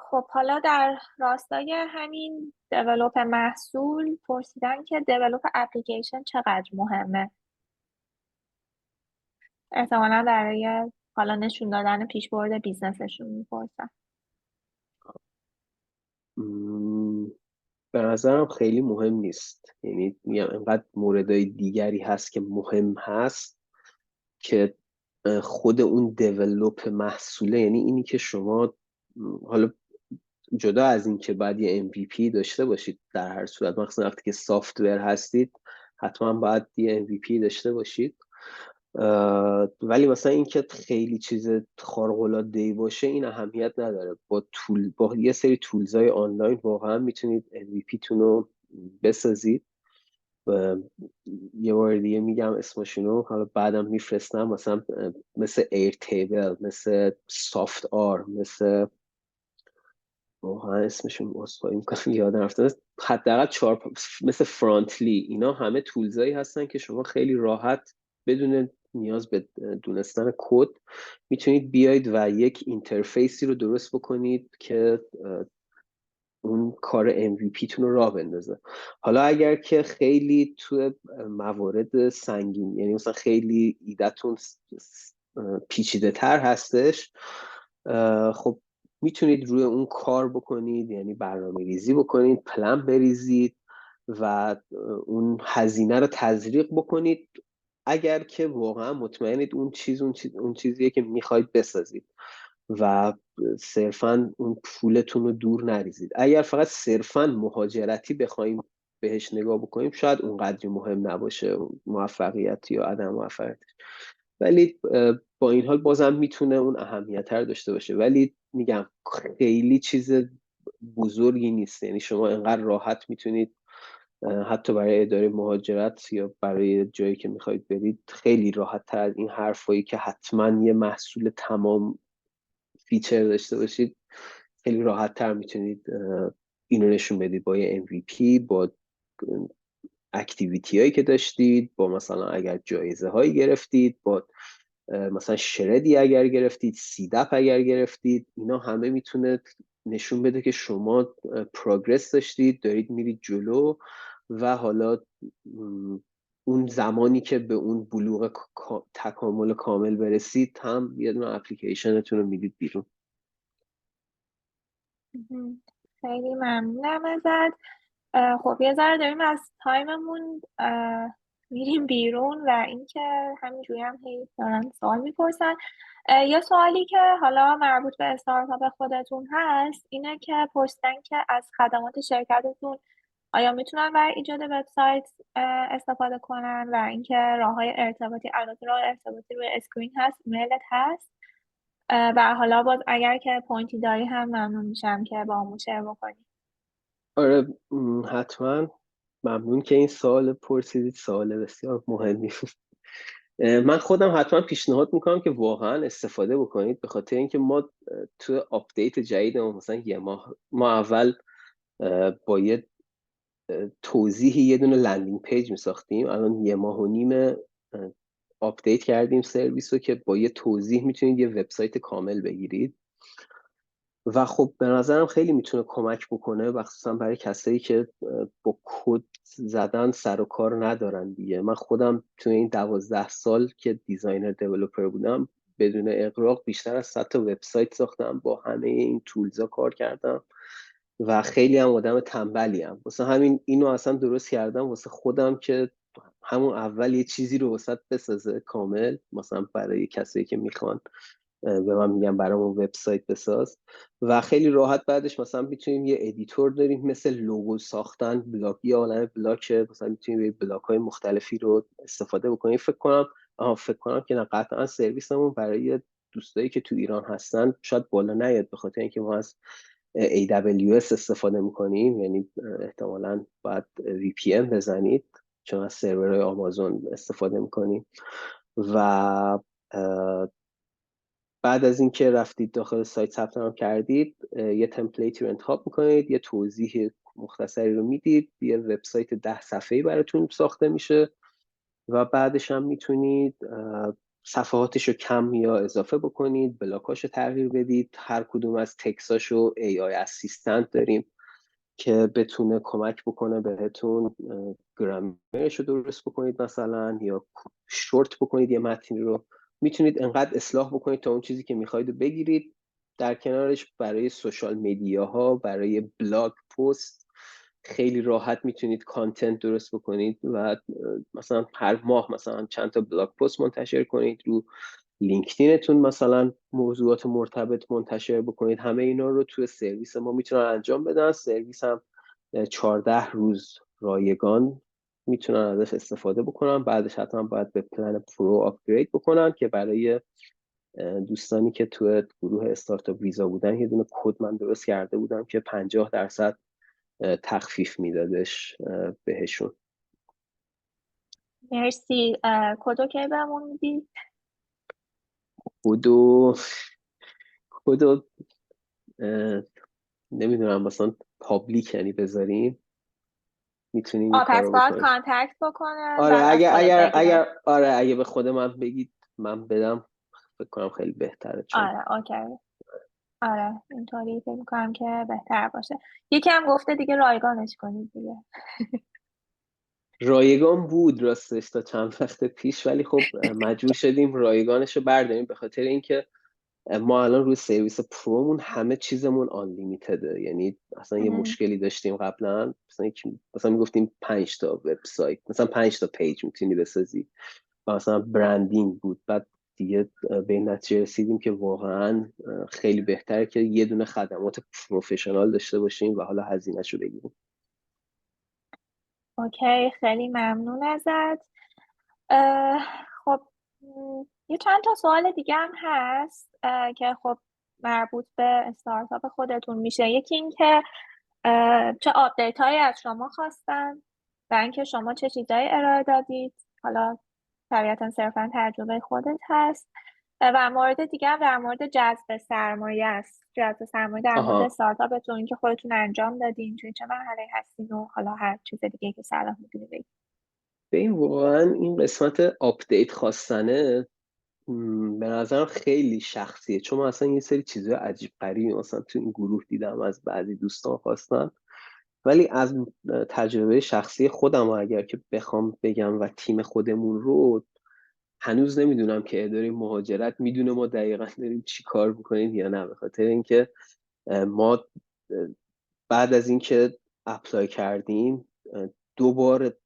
خب حالا در راستای همین دیولوپ محصول پرسیدن که دیولوپ اپلیکیشن چقدر مهمه، احتمالا برای حالا نشون دادن پیشبرد بیزنسشون میپرسن.
به نظرم خیلی مهم نیست. یعنی میگم انقدر موردهای دیگری هست که مهم هست که خود اون دیولوپ محصوله، یعنی اینی که شما حالا جدا از این که باید یه MVP داشته باشید در هر صورت، مثلا وقتی که سافتور هستید حتما باید یه MVP داشته باشید، ولی مثلا این که خیلی چیز خارق‌العاده‌ای باشه این اهمیت نداره. با یه سری تولزهای آنلاین واقعا میتونید MVP تون رو بسازید. یه بار دیگه میگم اسمشونو، حالا بعدم میفرستم، مثلا مثل ایر تیبل، مثل سافت آر، مثل واقعا اسمشون اصفایی میکنم یادم رفته، حداقل مثل فرانتلی، اینا همه تولزایی هستن که شما خیلی راحت بدون نیاز به دونستن کد میتونید بیاید و یک اینترفیسی رو درست بکنید که اون کار MVP تون رو راه بندازه. حالا اگر که خیلی تو موارد سنگین، یعنی مثلا خیلی ایدهتون پیچیده تر هستش، خب میتونید روی اون کار بکنید، یعنی برنامه ریزی بکنید، پلن بریزید و اون هزینه رو تزریق بکنید اگر که واقعا مطمئنید اون چیزیه که میخواید بسازید و صرفا اون پولتون رو دور نریزید. اگر فقط صرفا مهاجرتی بخوایم بهش نگاه بکنیم شاید اونقدر مهم نباشه موفقیت یا عدم موفقیتش، ولی با این حال بازم میتونه اون اهمیت رو داشته باشه. ولی میگم خیلی چیز بزرگی نیست، یعنی شما انقدر راحت میتونید حتی برای اداره مهاجرت یا برای جایی که میخواید برید خیلی راحت تر از این حرفایی که حتما یه محصول تمام فیچر داشته باشید خیلی راحت تر میتونید اینو نشون بدید با یه MVP، با اکتیویتی هایی که داشتید، با مثلا اگر جایزه هایی گرفتید، با مثلا شردی اگر گرفتید، سیدپ اگر گرفتید، اینا همه میتونه نشون بده که شما پروگرس داشتید، دارید میرید جلو و حالا اون زمانی که به اون بلوغ تکامل کامل برسید هم یه دونه اپلیکیشنتون رو میدید بیرون.
خیلی ممنونم ازت. خب یه ذره داریم از تایممون میریم بیرون و اینکه همینجوری هم هی دارن سوال میپرسن. یه سوالی که حالا مربوط به استارتاپ خودتون هست اینه که پرسیدن که از خدمات شرکتتون آیا میتونن برای ایجاد وبسایت استفاده کنن و اینکه راههای ارتباطی، البته راه ارتباطی روی اسکرین هست، ایمیلت هست، و حالا باز اگر که پوینتی داری هم ممنون میشم که با همون شیر بکنی.
آره حتما، ممنون که این سوال پرسیدید، سوال بسیار مهمی. من خودم حتما پیشنهاد میکنم که واقعا استفاده بکنید، به خاطر اینکه ما تو آپدیت جدید مثلا ما اول با یه توضیحی یه دونه لندینگ پیج میساختیم، الان 1.5 ماه آپدیت کردیم سرویس رو که با یه توضیح میتونید یه وبسایت کامل بگیرید و خب به نظرم خیلی میتونه کمک بکنه، مخصوصا برای کسایی که با کد زدن سر و کار ندارن دیگه. من خودم تو این 12 سال که دیزاینر دیولپر بودم بدون اغراق بیشتر از 100 تا وبسایت ساختم، با همه این تولزا کار کردم و خیلی هم آدم تنبلی ام. واسه همین اینو اصلا درست کردم واسه خودم که همون اول یه چیزی رو واسه بسازه کامل، مثلا برای کسایی که میخوان به من میگن برامون وبسایت بساز، و خیلی راحت بعدش مثلا میتونیم یه ادیتور داریم مثل لوگو ساختن، بلاگ، یه عالمه بلاکه، مثلا میتونیم بلاک های مختلفی رو استفاده بکنیم. فکر کنم که نه، قطعا سرویسمون برای دوستایی که تو ایران هستن شاید بالا نیاد، به خاطر اینکه ما از AWS استفاده میکنیم، یعنی احتمالاً باید VPN بزنید چون از سرورهای آمازون استفاده میکنیم. و بعد از اینکه رفتید داخل سایت ثبت نام کردید، یه تمپلیتی رو انتخاب میکنید، یه توضیح مختصری رو میدید، یه وبسایت 10 صفحه‌ای براتون ساخته میشه و بعدش هم میتونید صفحاتش رو کم یا اضافه بکنید، بلاکاش رو تغییر بدید. هر کدوم از تکساش رو AI اسیستنت داریم که بتونه کمک بکنه بهتون گرامرش رو درست بکنید مثلا، یا شورت بکنید یه متنی رو. میتونید انقدر اصلاح بکنید تا اون چیزی که میخواید رو بگیرید. در کنارش برای سوشال میدیاها، برای بلاگ پست خیلی راحت میتونید کانتنت درست بکنید و مثلا هر ماه مثلا چند تا بلاگ پست منتشر کنید، رو لینکدینتون مثلا موضوعات مرتبط منتشر بکنید. همه اینا رو توی سرویس ما میتونن انجام بدن. سرویس هم 14 روز رایگان میتونن ازش استفاده بکنن، بعدش حتما باید به پلن پرو آپگرید بکنن که برای دوستانی که توی گروه استارتاپ ویزا بودن یه دونه کد من درست کرده بودم که 50% تخفیف میدادش بهشون.
مرسی. کدو کی بهمون میدی؟
کدو کدو نمیدونم، مثلا پابلیک یعنی بذاریم، میتونیم این
پس
کارو
باید
بکنیم.
کانتکت بکنن،
آره
بعد از خودت بگیرن.
اگه به خود من بگید من بدم، فکر کنم خیلی بهتره، چون
آره اوکی. آره اینطوری فکر میکنم که بهتر باشه. یکی هم گفته دیگه رایگانش کنید دیگه.
رایگان بود راستش تا چند وقت پیش، ولی خب مجبور شدیم رایگانش رو برداریم به خاطر اینکه ما الان روی سرویس پرومون همه چیزمون آن لیمیتده. یعنی اصلا یه مشکلی داشتیم قبلا، مثلا میگفتیم 5 تا وبسایت، مثلا 5 تا پیج میتونی بسازی و مثلا برندینگ بود. بعد دیگه به این نتیجه رسیدیم که واقعا خیلی بهتره که یه دونه خدمات پروفشنال داشته باشیم و حالا هزینه‌شو بگیریم.
اوکی خیلی ممنون ازت. اه، خب یه چند تا سوال دیگه هم هست که خب مربوط به استارتاپ خودتون میشه. یکی این که چه آپدیت هایی از شما خواستن و اینکه شما چه چیزایی ارائه دادید. حالا طبیعتا صرفا تجربه خودت هست. و مورد دیگه هم در مورد جذب سرمایه است. جذب سرمایه در مورد
آها،
استارتاپتون که خودتون انجام دادین، توی چه مرحله هستین و حالا هر چیز دیگه که صلاح میدونی بگید.
به این واقعا این قسمت آپدیت خواستنه به نظرم خیلی شخصیه، چون من اصلا یه سری چیزای عجیب غریبی مثلا تو این گروه دیدم از بعضی دوستان خواستن، ولی از تجربه شخصی خودم اگر که بخوام بگم و تیم خودمون رو، هنوز نمیدونم که اداره مهاجرت میدونه ما دقیقا داریم چی کار میکنیم یا نه. به خاطر اینکه ما بعد از اینکه اپلای کردیم دو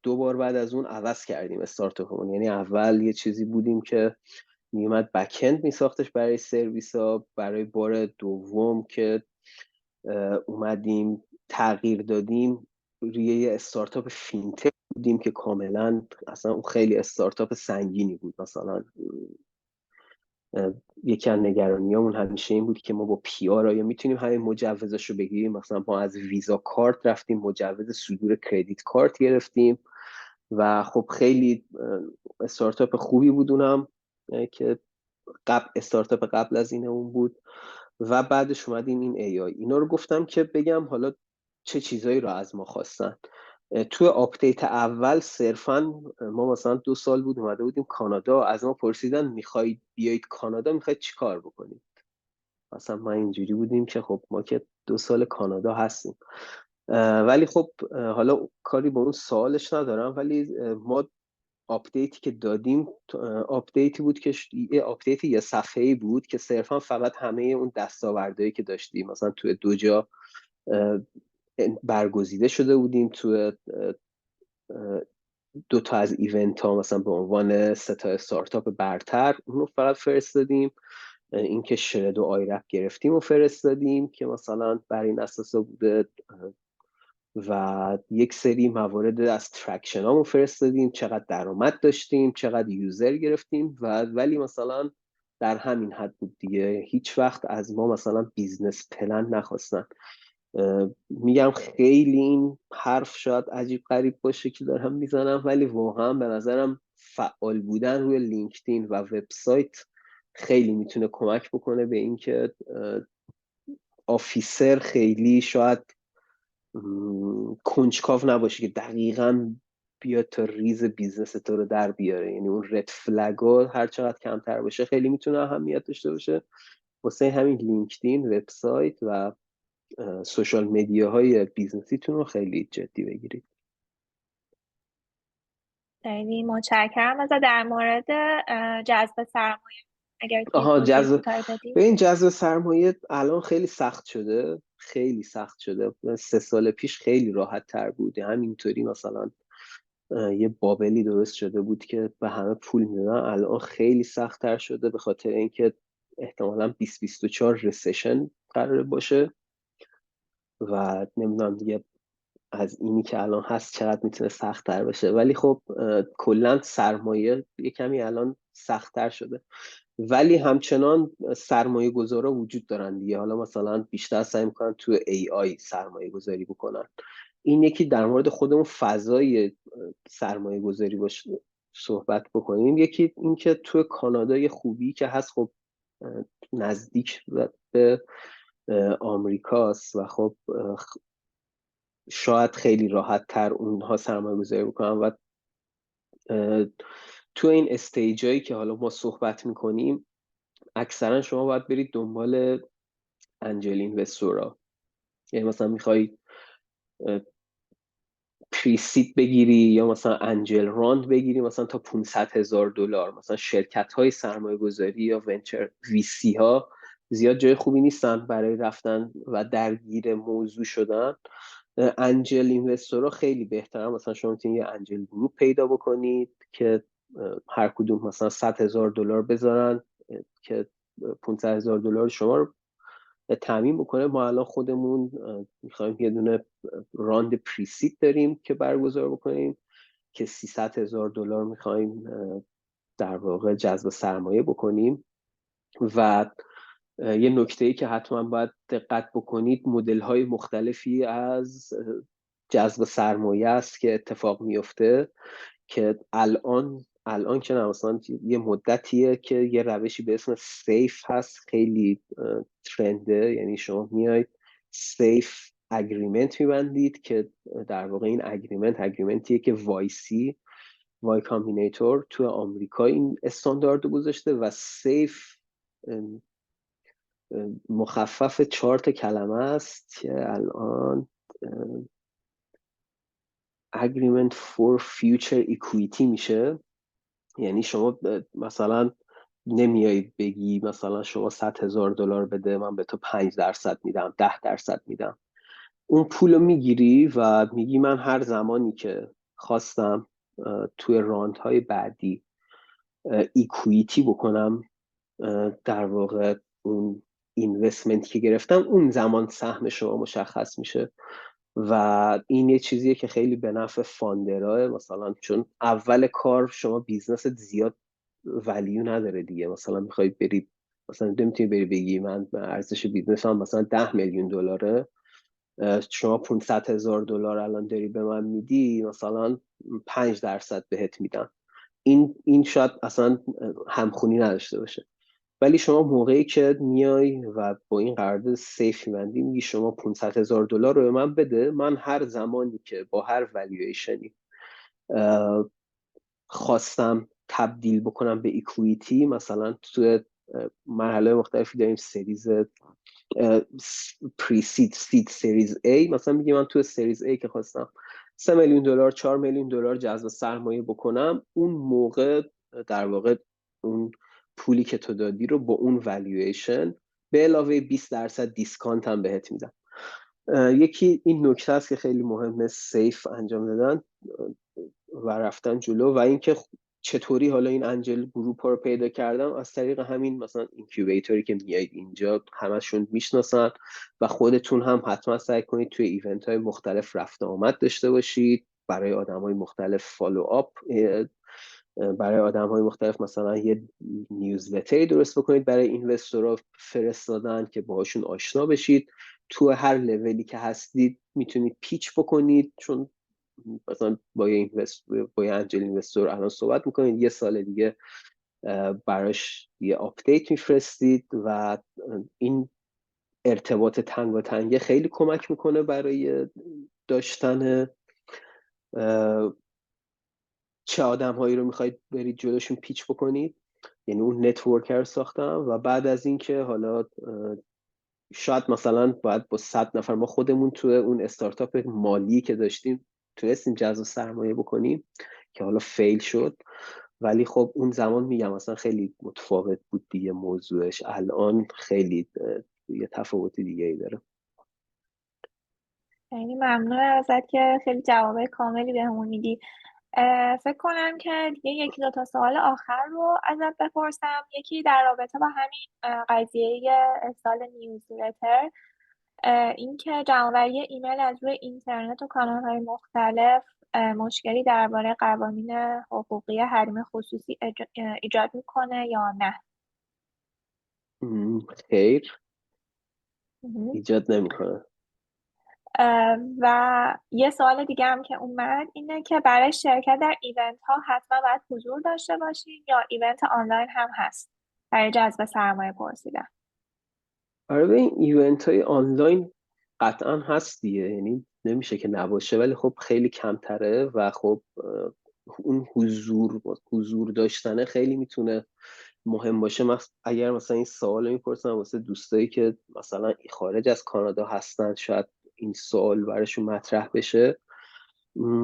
بار بعد از اون عوض کردیم استارتاپمون. یعنی اول یه چیزی بودیم که میومد بکند میساختش برای سرویس ها، برای بار دوم که اومدیم تغییر دادیم روی یه استارتاپ فینتک بودیم که کاملا اصلا اون خیلی استارتاپ سنگینی بود. مثلا یکی از نگرانیامون همیشه این بود که ما با پی آر آیا میتونیم همین مجوزش رو بگیریم. مثلا ما از ویزا کارت رفتیم مجوز صدور کردیت کارت گرفتیم و خب خیلی استارتاپ خوبی بود اونم، که استارتاپ قبل از این اون بود. و بعدش اومدیم این ای آی. اینا رو گفتم که بگم حالا چه چیزایی رو از ما خواستن. توی آپدیت اول صرفا ما مثلا 2 سال بود اومده بودیم کانادا، از ما پرسیدن میخواید بیایید کانادا، میخواید چی کار بکنید. مثلا ما اینجوری بودیم که خب ما که 2 سال کانادا هستیم. ولی خب حالا کاری با اون سوالش ندارم، ولی ما آپدیتی که دادیم آپدیتی بود که یه آپدیت یه صفحه‌ای بود که صرفا فقط همه اون دستاوردهایی که داشتیم مثلا توی 2 جا برگزیده شده بودیم، توی 2 تا از ایونت ها مثلا به عنوان 3 تا استارتاپ برتر اونو فقط فرستادیم. اینکه شرد و آیرپ گرفتیم و فرستادیم که مثلا بر این اساس بوده، و یک سری موارد از ترکشن هامو فرستادیم، چقدر درآمد داشتیم، چقدر یوزر گرفتیم، ولی مثلا در همین حد بود دیگه. هیچ وقت از ما مثلا بیزنس پلن نخواستن. میگم خیلی این حرف شاید عجیب غریب باشه که دارم میزنم، ولی واقعا به نظرم فعال بودن روی لینکدین و وبسایت خیلی میتونه کمک بکنه به اینکه آفیسر خیلی شاید کنجکاو نباشه که دقیقاً بیاد تا ریز بیزنس تو رو در بیاره. یعنی اون رد فلگا هر چقدر کمتر باشه خیلی میتونه اهمیت داشته باشه. واسه همین لینکدین، وبسایت و سوشال مدیاهای بیزنسیتون رو خیلی جدی بگیرید.
خیلی متشکرم. مثلا در مورد جذب سرمایه اگر توی
آها،
توضیح
جذب.
کوتاهی بدی.
به این جذب سرمایه الان خیلی سخت شده، خیلی سخت شده. 3 سال پیش خیلی راحت تر بود. همینطوری مثلا یه بابلی درست شده بود که به همه پول میدادن. الان خیلی سخت تر شده به خاطر اینکه احتمالاً 2024 رسیشن قرار باشه و نمیدونم دیگه از اینی که الان هست چقدر میتونه سخت تر بشه. ولی خب کلا سرمایه یه کمی الان سخت تر شده، ولی همچنان سرمایه گذارا وجود دارن دیگه. حالا مثلا بیشتر سعی میکنن تو AI سرمایه گذاری بکنن. این یکی در مورد خودمون فضای سرمایه گذاری باشه صحبت بکنیم. یکی این که تو کانادا یه خوبی که هست، خب نزدیک به آمریکاست و خب شاید خیلی راحت تر اونها سرمایه گذاری بکنن و تو این استیج هایی که حالا ما صحبت میکنیم اکثرا شما باید برید دنبال انجل اینوستورا. یعنی مثلا میخوای پریسید بگیری یا مثلا انجل راند بگیری مثلا تا $500,000. مثلا شرکت های سرمایه گذاری یا ونچر ویسی ها زیاد جای خوبی نیستن برای رفتن و درگیر موضوع شدن. انجل اینوستورها خیلی بهتره. مثلا شما میتونید یه انجل گروپ پیدا بکنید که هر کدوم مثلا $100,000 بذارن که $500,000 شما رو تامین بکنه. ما الان خودمون میخوایم یه دونه راند پریسید داریم که برگزار بکنیم که $300,000 میخوایم در واقع جذب سرمایه بکنیم. و یه نکته‌ای که حتما باید دقت بکنید، مدل‌های مختلفی از جذب سرمایه است که اتفاق میفته که الان که نه، مثلا یه مدتیه که یه روشی به اسم سیف هست، خیلی ترنده. یعنی شما میاید سیف اگریمنت میبندید که در واقع این اگریمنتیه که وای کامبینیتور تو آمریکا این استاندارد گذاشته و سیف مخفف 4 تا کلمه است که الان Agreement for Future Equity میشه. یعنی شما مثلا نمیایید بگی مثلا شما $100,000 بده من به تو 5% میدم، 10% میدم. اون پول رو میگیری و میگی من هر زمانی که خواستم توی راندهای بعدی ایکویتی بکنم در واقع اون اینوستمنتی که گرفتم، اون زمان سهم شما مشخص میشه. و این یه چیزیه که خیلی به نفع فاندرها، مثلا چون اول کار شما بیزنست زیاد ولیو نداره دیگه. مثلا میخوای بری مثلا نمیتونی بری بگی من ارزش بیزنسم مثلا $10,000,000، شما $500,000 الان داری به من میدی، مثلا 5% بهت میدم. این شاید اصلا همخونی نداشته باشه. ولی شما موقعی که میای و با این قرارداد سیف میبندی، میگی شما $500,000 رو به من بده، من هر زمانی که با هر والویشنی خواستم تبدیل بکنم به ایکویتی، مثلا تو مرحله مختلفی داریم. سریز پری سید، سید سریز A. مثلا میگه من تو سریز A که خواستم 3 میلیون دلار 4 میلیون دلار جذب سرمایه بکنم، اون موقع در واقع اون پولی که تو دادی رو با اون والویشن به علاوه 20% دیسکانت هم بهت میدن. یکی این نکته است که خیلی مهمه، سیف انجام دادن و رفتن جلو. و اینکه چطوری حالا این انجل گروپ ها رو پیدا کردم، از طریق همین مثلا اینکیوبیتوری که میایید اینجا همشون میشناسن و خودتون هم حتما سعی کنید توی ایونت های مختلف رفت آمد داشته باشید، برای آدم های مختلف فالو آپ، برای آدم های مختلف مثلا یه نیوزلتری درست بکنید برای اینوستورها فرستادن که باهاشون آشنا بشید. تو هر لولی که هستید میتونید پیچ بکنید، چون مثلا با یه انجل اینوستور الان صحبت میکنید، یه سال دیگه براش یه آپدیت میفرستید و این ارتباط تنگاتنگه خیلی کمک میکنه برای داشتن چه آدم هایی رو میخواید برید جلوشون پیچ بکنید. یعنی اون نتورکر رو ساختم و بعد از این که حالا شاید مثلا باید با 100 نفر، ما خودمون تو اون استارتاپ مالی که داشتیم تونستیم جذب سرمایه بکنیم که حالا فیل شد، ولی خب اون زمان میگم مثلا خیلی متفاوت بود دیگه موضوعش. الان خیلی یه تفاوت دیگه ای داره.
خیلی ممنون ازت که خیلی جواب کاملی بهمون میدی. فکر کنم که دیگه یکی دو تا سوال آخر رو ازت بپرسم. یکی در رابطه با همین قضیه ارسال نیوزلتر، این که جمع‌آوری ایمیل از روی اینترنت و کانال‌های مختلف مشکلی درباره قوانین حقوقی حریم خصوصی ایجاد میکنه یا نه؟
خیر،
مهم.
ایجاد نمیکنه.
و یه سوال دیگه هم که اومد اینه که برای شرکت در ایونت ها حتما باید حضور داشته باشین یا ایونت آنلاین هم هست برای جذب سرمایه پرسیدن؟
آره، به این ایونت های آنلاین قطعا هست دیگه، یعنی نمیشه که نباشه، ولی خب خیلی کمتره و خب اون حضور داشتنه خیلی میتونه مهم باشه. اگر مثلا این سوال رو میپرسم واسه دوستایی که مثلا خارج از کانادا هستن، شاید این سوال براشون مطرح بشه.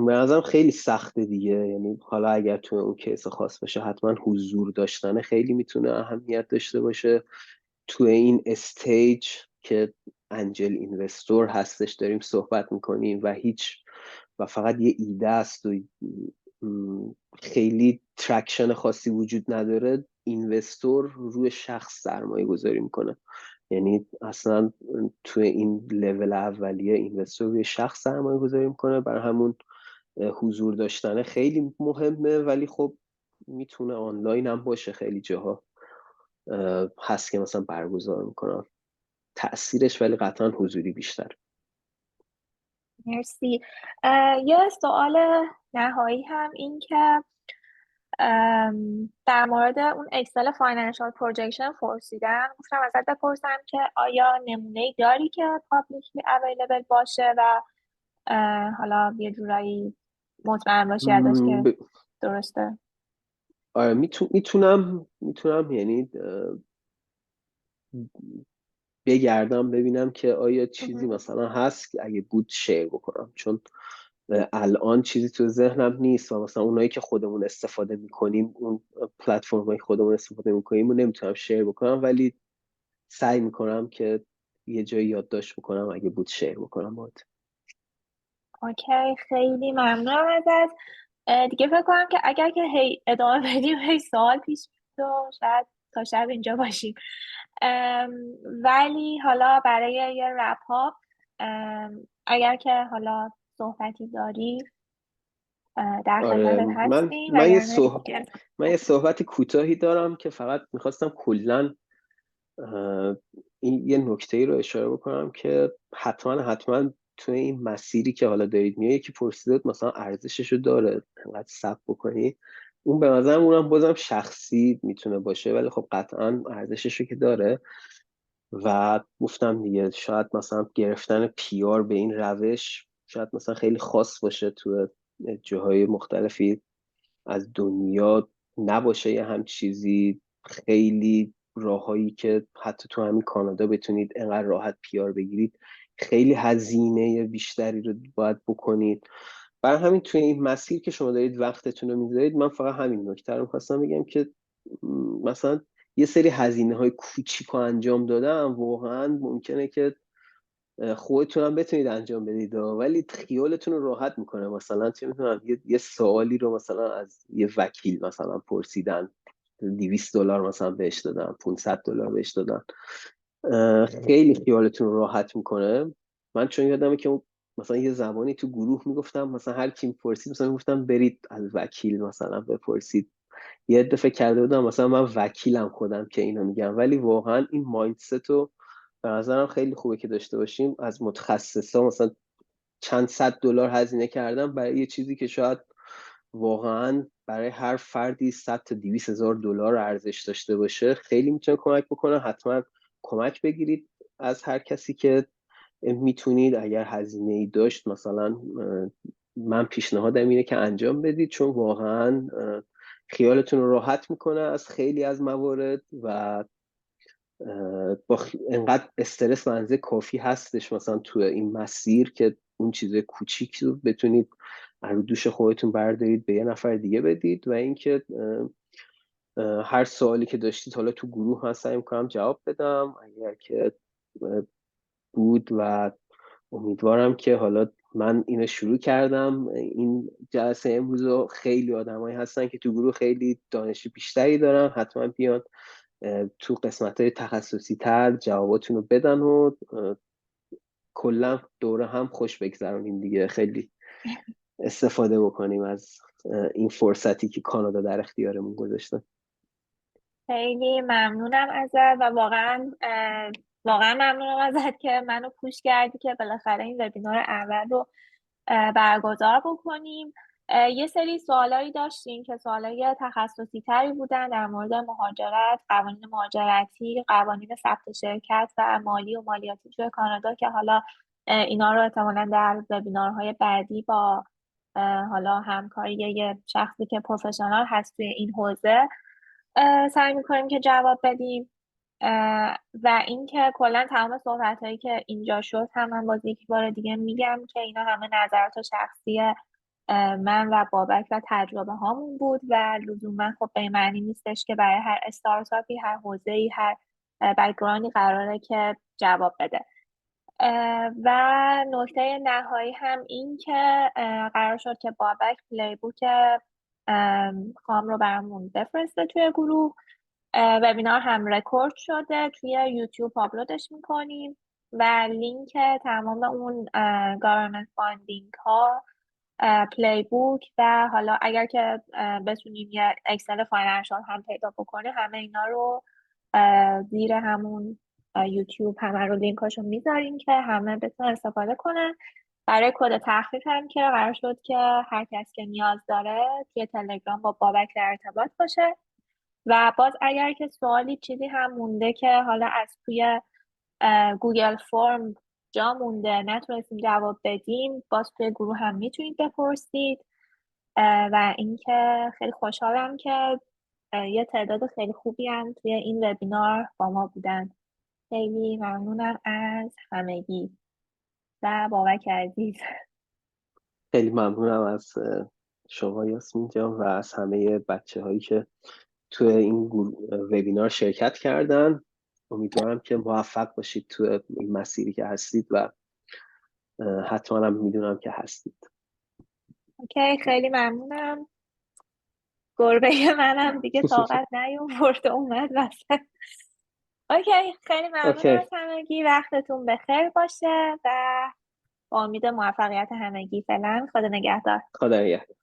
به نظرم خیلی سخته دیگه، یعنی حالا اگر تو اون کیس خاص باشه حتما حضور داشتن خیلی میتونه اهمیت داشته باشه. تو این استیج که انجل اینوستور هستش داریم صحبت میکنیم و فقط یه ایده است و خیلی ترکشن خاصی وجود نداره، اینوستور روی شخص سرمایه گذاری میکنه. یعنی اصلا تو این لول اولیه اینوستور روی شخص سرمایه گذاری میکنه، برای همون حضور داشتن خیلی مهمه. ولی خب میتونه آنلاین هم باشه، خیلی جاها هست که مثلا برگزار میکنن تأثیرش، ولی قطعا حضوری بیشتر.
مرسی. یه سوال نهایی هم این که در مورد اون اکسل فاینانشال پروجکشن پرسیدن، گفتم ازت بپرسم که آیا نمونه داری که پابلیکلی اویلیبل باشه و حالا یه جورایی مطمئن باشی ازش که درسته؟
آره، میتونم یعنی بگردم ببینم که آیا چیزی مثلا هست که اگه بود شیر بکنم، چون الان چیزی تو ذهنم نیست و مثلا اونایی که خودمون استفاده میکنیم، اون پلتفرمایی خودمون استفاده میکنیم و نمیتونم شیر بکنم، ولی سعی میکنم که یه جایی یادداشت بکنم اگه بود شیر بکنم باید.
اوکی، خیلی ممنونم ازت. دیگه فکر کنم که اگر که هی ادامه بدیم هی سوال پیش میاد و شاید تا شب اینجا باشیم. ولی حالا برای یه رپ ها اگر که حالا صحبتی داری در
آره،
خدمتت هستیم،
من
وگرنه دیگه
یه صحبت کوتاهی دارم که فقط میخواستم کلا این یه نکته ای رو اشاره بکنم که حتما توی این مسیری که حالا دارید میاد، یکی پرسیدت مثلا ارزشش رو داره انقدر ثبت بکنی، اون به نظرم اونم بازم شخصی میتونه باشه، ولی خب قطعا ارزشش رو که داره. و گفتم دیگه شاید مثلا گرفتن PR به این روش شاید مثلا خیلی خاص باشه تو جاهای مختلفی از دنیا، نباشه یه هم چیزی خیلی راههایی که حتی تو همین کانادا بتونید انقدر راحت PR بگیرید خیلی هزینه بیشتری رو باید بکنید. برای همین توی این مسیر که شما دارید وقتتون رو میذارید، من فقط همین نکته رو خواستم بگم که مثلا یه سری هزینه‌های کوچیک رو انجام دادم واقعا ممکنه که خودتون هم بتونید انجام بدید ولی خیالتون رو راحت میکنه. مثلا چه میتونم یه سوالی رو مثلا از یه وکیل مثلا پرسیدن، $200 مثلا بهش دادن، $500 بهش دادن، خیلی خیالتون رو راحت میکنه. من چون یادمه که مثلا یه زمانی تو گروه میگفتم مثلا هر کی میپرسید مثلا میگفتم برید از وکیل مثلا بپرسید. یه دفعه کرده بودم مثلا من وکیلم خودم که اینو میگم، ولی واقعا این مایندست رو به نظرم خیلی خوبه که داشته باشیم. از متخصصا مثلا چند $100 هزینه کردم برای یه چیزی که شاید واقعا برای هر فردی 100 تا 200 هزار دلار ارزش داشته باشه، خیلی میتونه کمک بکنه. حتما کمک بگیرید از هر کسی که میتونید. اگر هزینه ای داشت مثلا من پیشنهادم اینه که انجام بدید، چون واقعا خیالتون رو راحت میکنه از خیلی از موارد و با انقدر استرس منزه کافی هستش مثلا تو این مسیر که اون چیز کوچیک رو بتونید رو دوش خودتون بردارید به یه نفر دیگه بدید. و اینکه هر سوالی که داشتید حالا تو گروه من سعی میکنم جواب بدم اگر که بود. و امیدوارم که حالا من اینو شروع کردم این جلسه امروز رو، خیلی آدمایی هستن که تو گروه خیلی دانش بیشتری دارن، حتما بیان تو قسمت‌های تخصصی تر جواباتون رو بدن و کلا دوره هم خوش بگذرونیم دیگه. خیلی استفاده بکنیم از این فرصتی که کانادا در اختیارمون گذاشته.
خیلی ممنونم ازت و واقعا ممنونم ازت که منو پوش کردی که بالاخره این وبینار اول رو برگزار بکنیم. یه سری سوالایی داشتیم که سوالای تخصصی تری بودن در مورد مهاجرت، قوانین مهاجرتی، قوانین ثبت شرکت و مالی و مالیاتی توی کانادا که حالا اینا رو احتمالاً در وبینارهای بعدی با حالا همکاری یه شخصی که پروفشنال هست توی این حوزه سعی میکنیم که جواب بدیم. و اینکه کلا تمام صحبت هایی که اینجا شد هم من باز یک بار دیگه میگم که اینا همه نظرات شخصی من و بابک و تجربه هامون بود و لزوما خب به این معنی نیستش که برای هر استارتاپی، هر حوزه‌ای، هر بک‌گراندی قراره که جواب بده. و نکته نهایی هم این که قرار شد که بابک پلی بوک کام رو برامون بفرسته توی گروه. وبینار هم رکورد شده، توی یوتیوب آپلودش میکنیم و لینک تمام اون گاورمنت فاندینگ ها، پلی بوک و حالا اگر که بتونیم یه اکسل فاینانشال هم پیدا بکنه، همه اینا رو زیر همون یوتیوب همه رو لینکاشو میذاریم که همه بتونن استفاده کنن. برای کد تخفیف هم که قرار شد که هر کس که نیاز داره توی تلگرام با بابک در ارتباط باشه. و باز اگر که سوالی چیزی هم مونده که حالا از توی گوگل فرم جا مونده نتونستیم جواب بدیم، باز توی گروه هم میتونید بپرسید. و اینکه خیلی خوشحالم که یه تعداد خیلی خوبی هم توی این وبینار با ما بودن. خیلی ممنونم از همگی و بابک عزیز.
خیلی ممنونم از شما یاسمین جان و از همه بچه هایی که توی این وبینار شرکت کردن. امیدوارم که موفق باشید توی این مسیری که هستید و حتما هم میدونم که هستید.
اوکی، خیلی ممنونم. گربه منم دیگه طاقت نیاورد اومد وسط. اوکی، خیلی ممنونم
اوکی،
از همگی. وقتتون بخیر باشه و با امید موفقیت همگی. فعلا خدا نگهدار.
خدا نگهدار.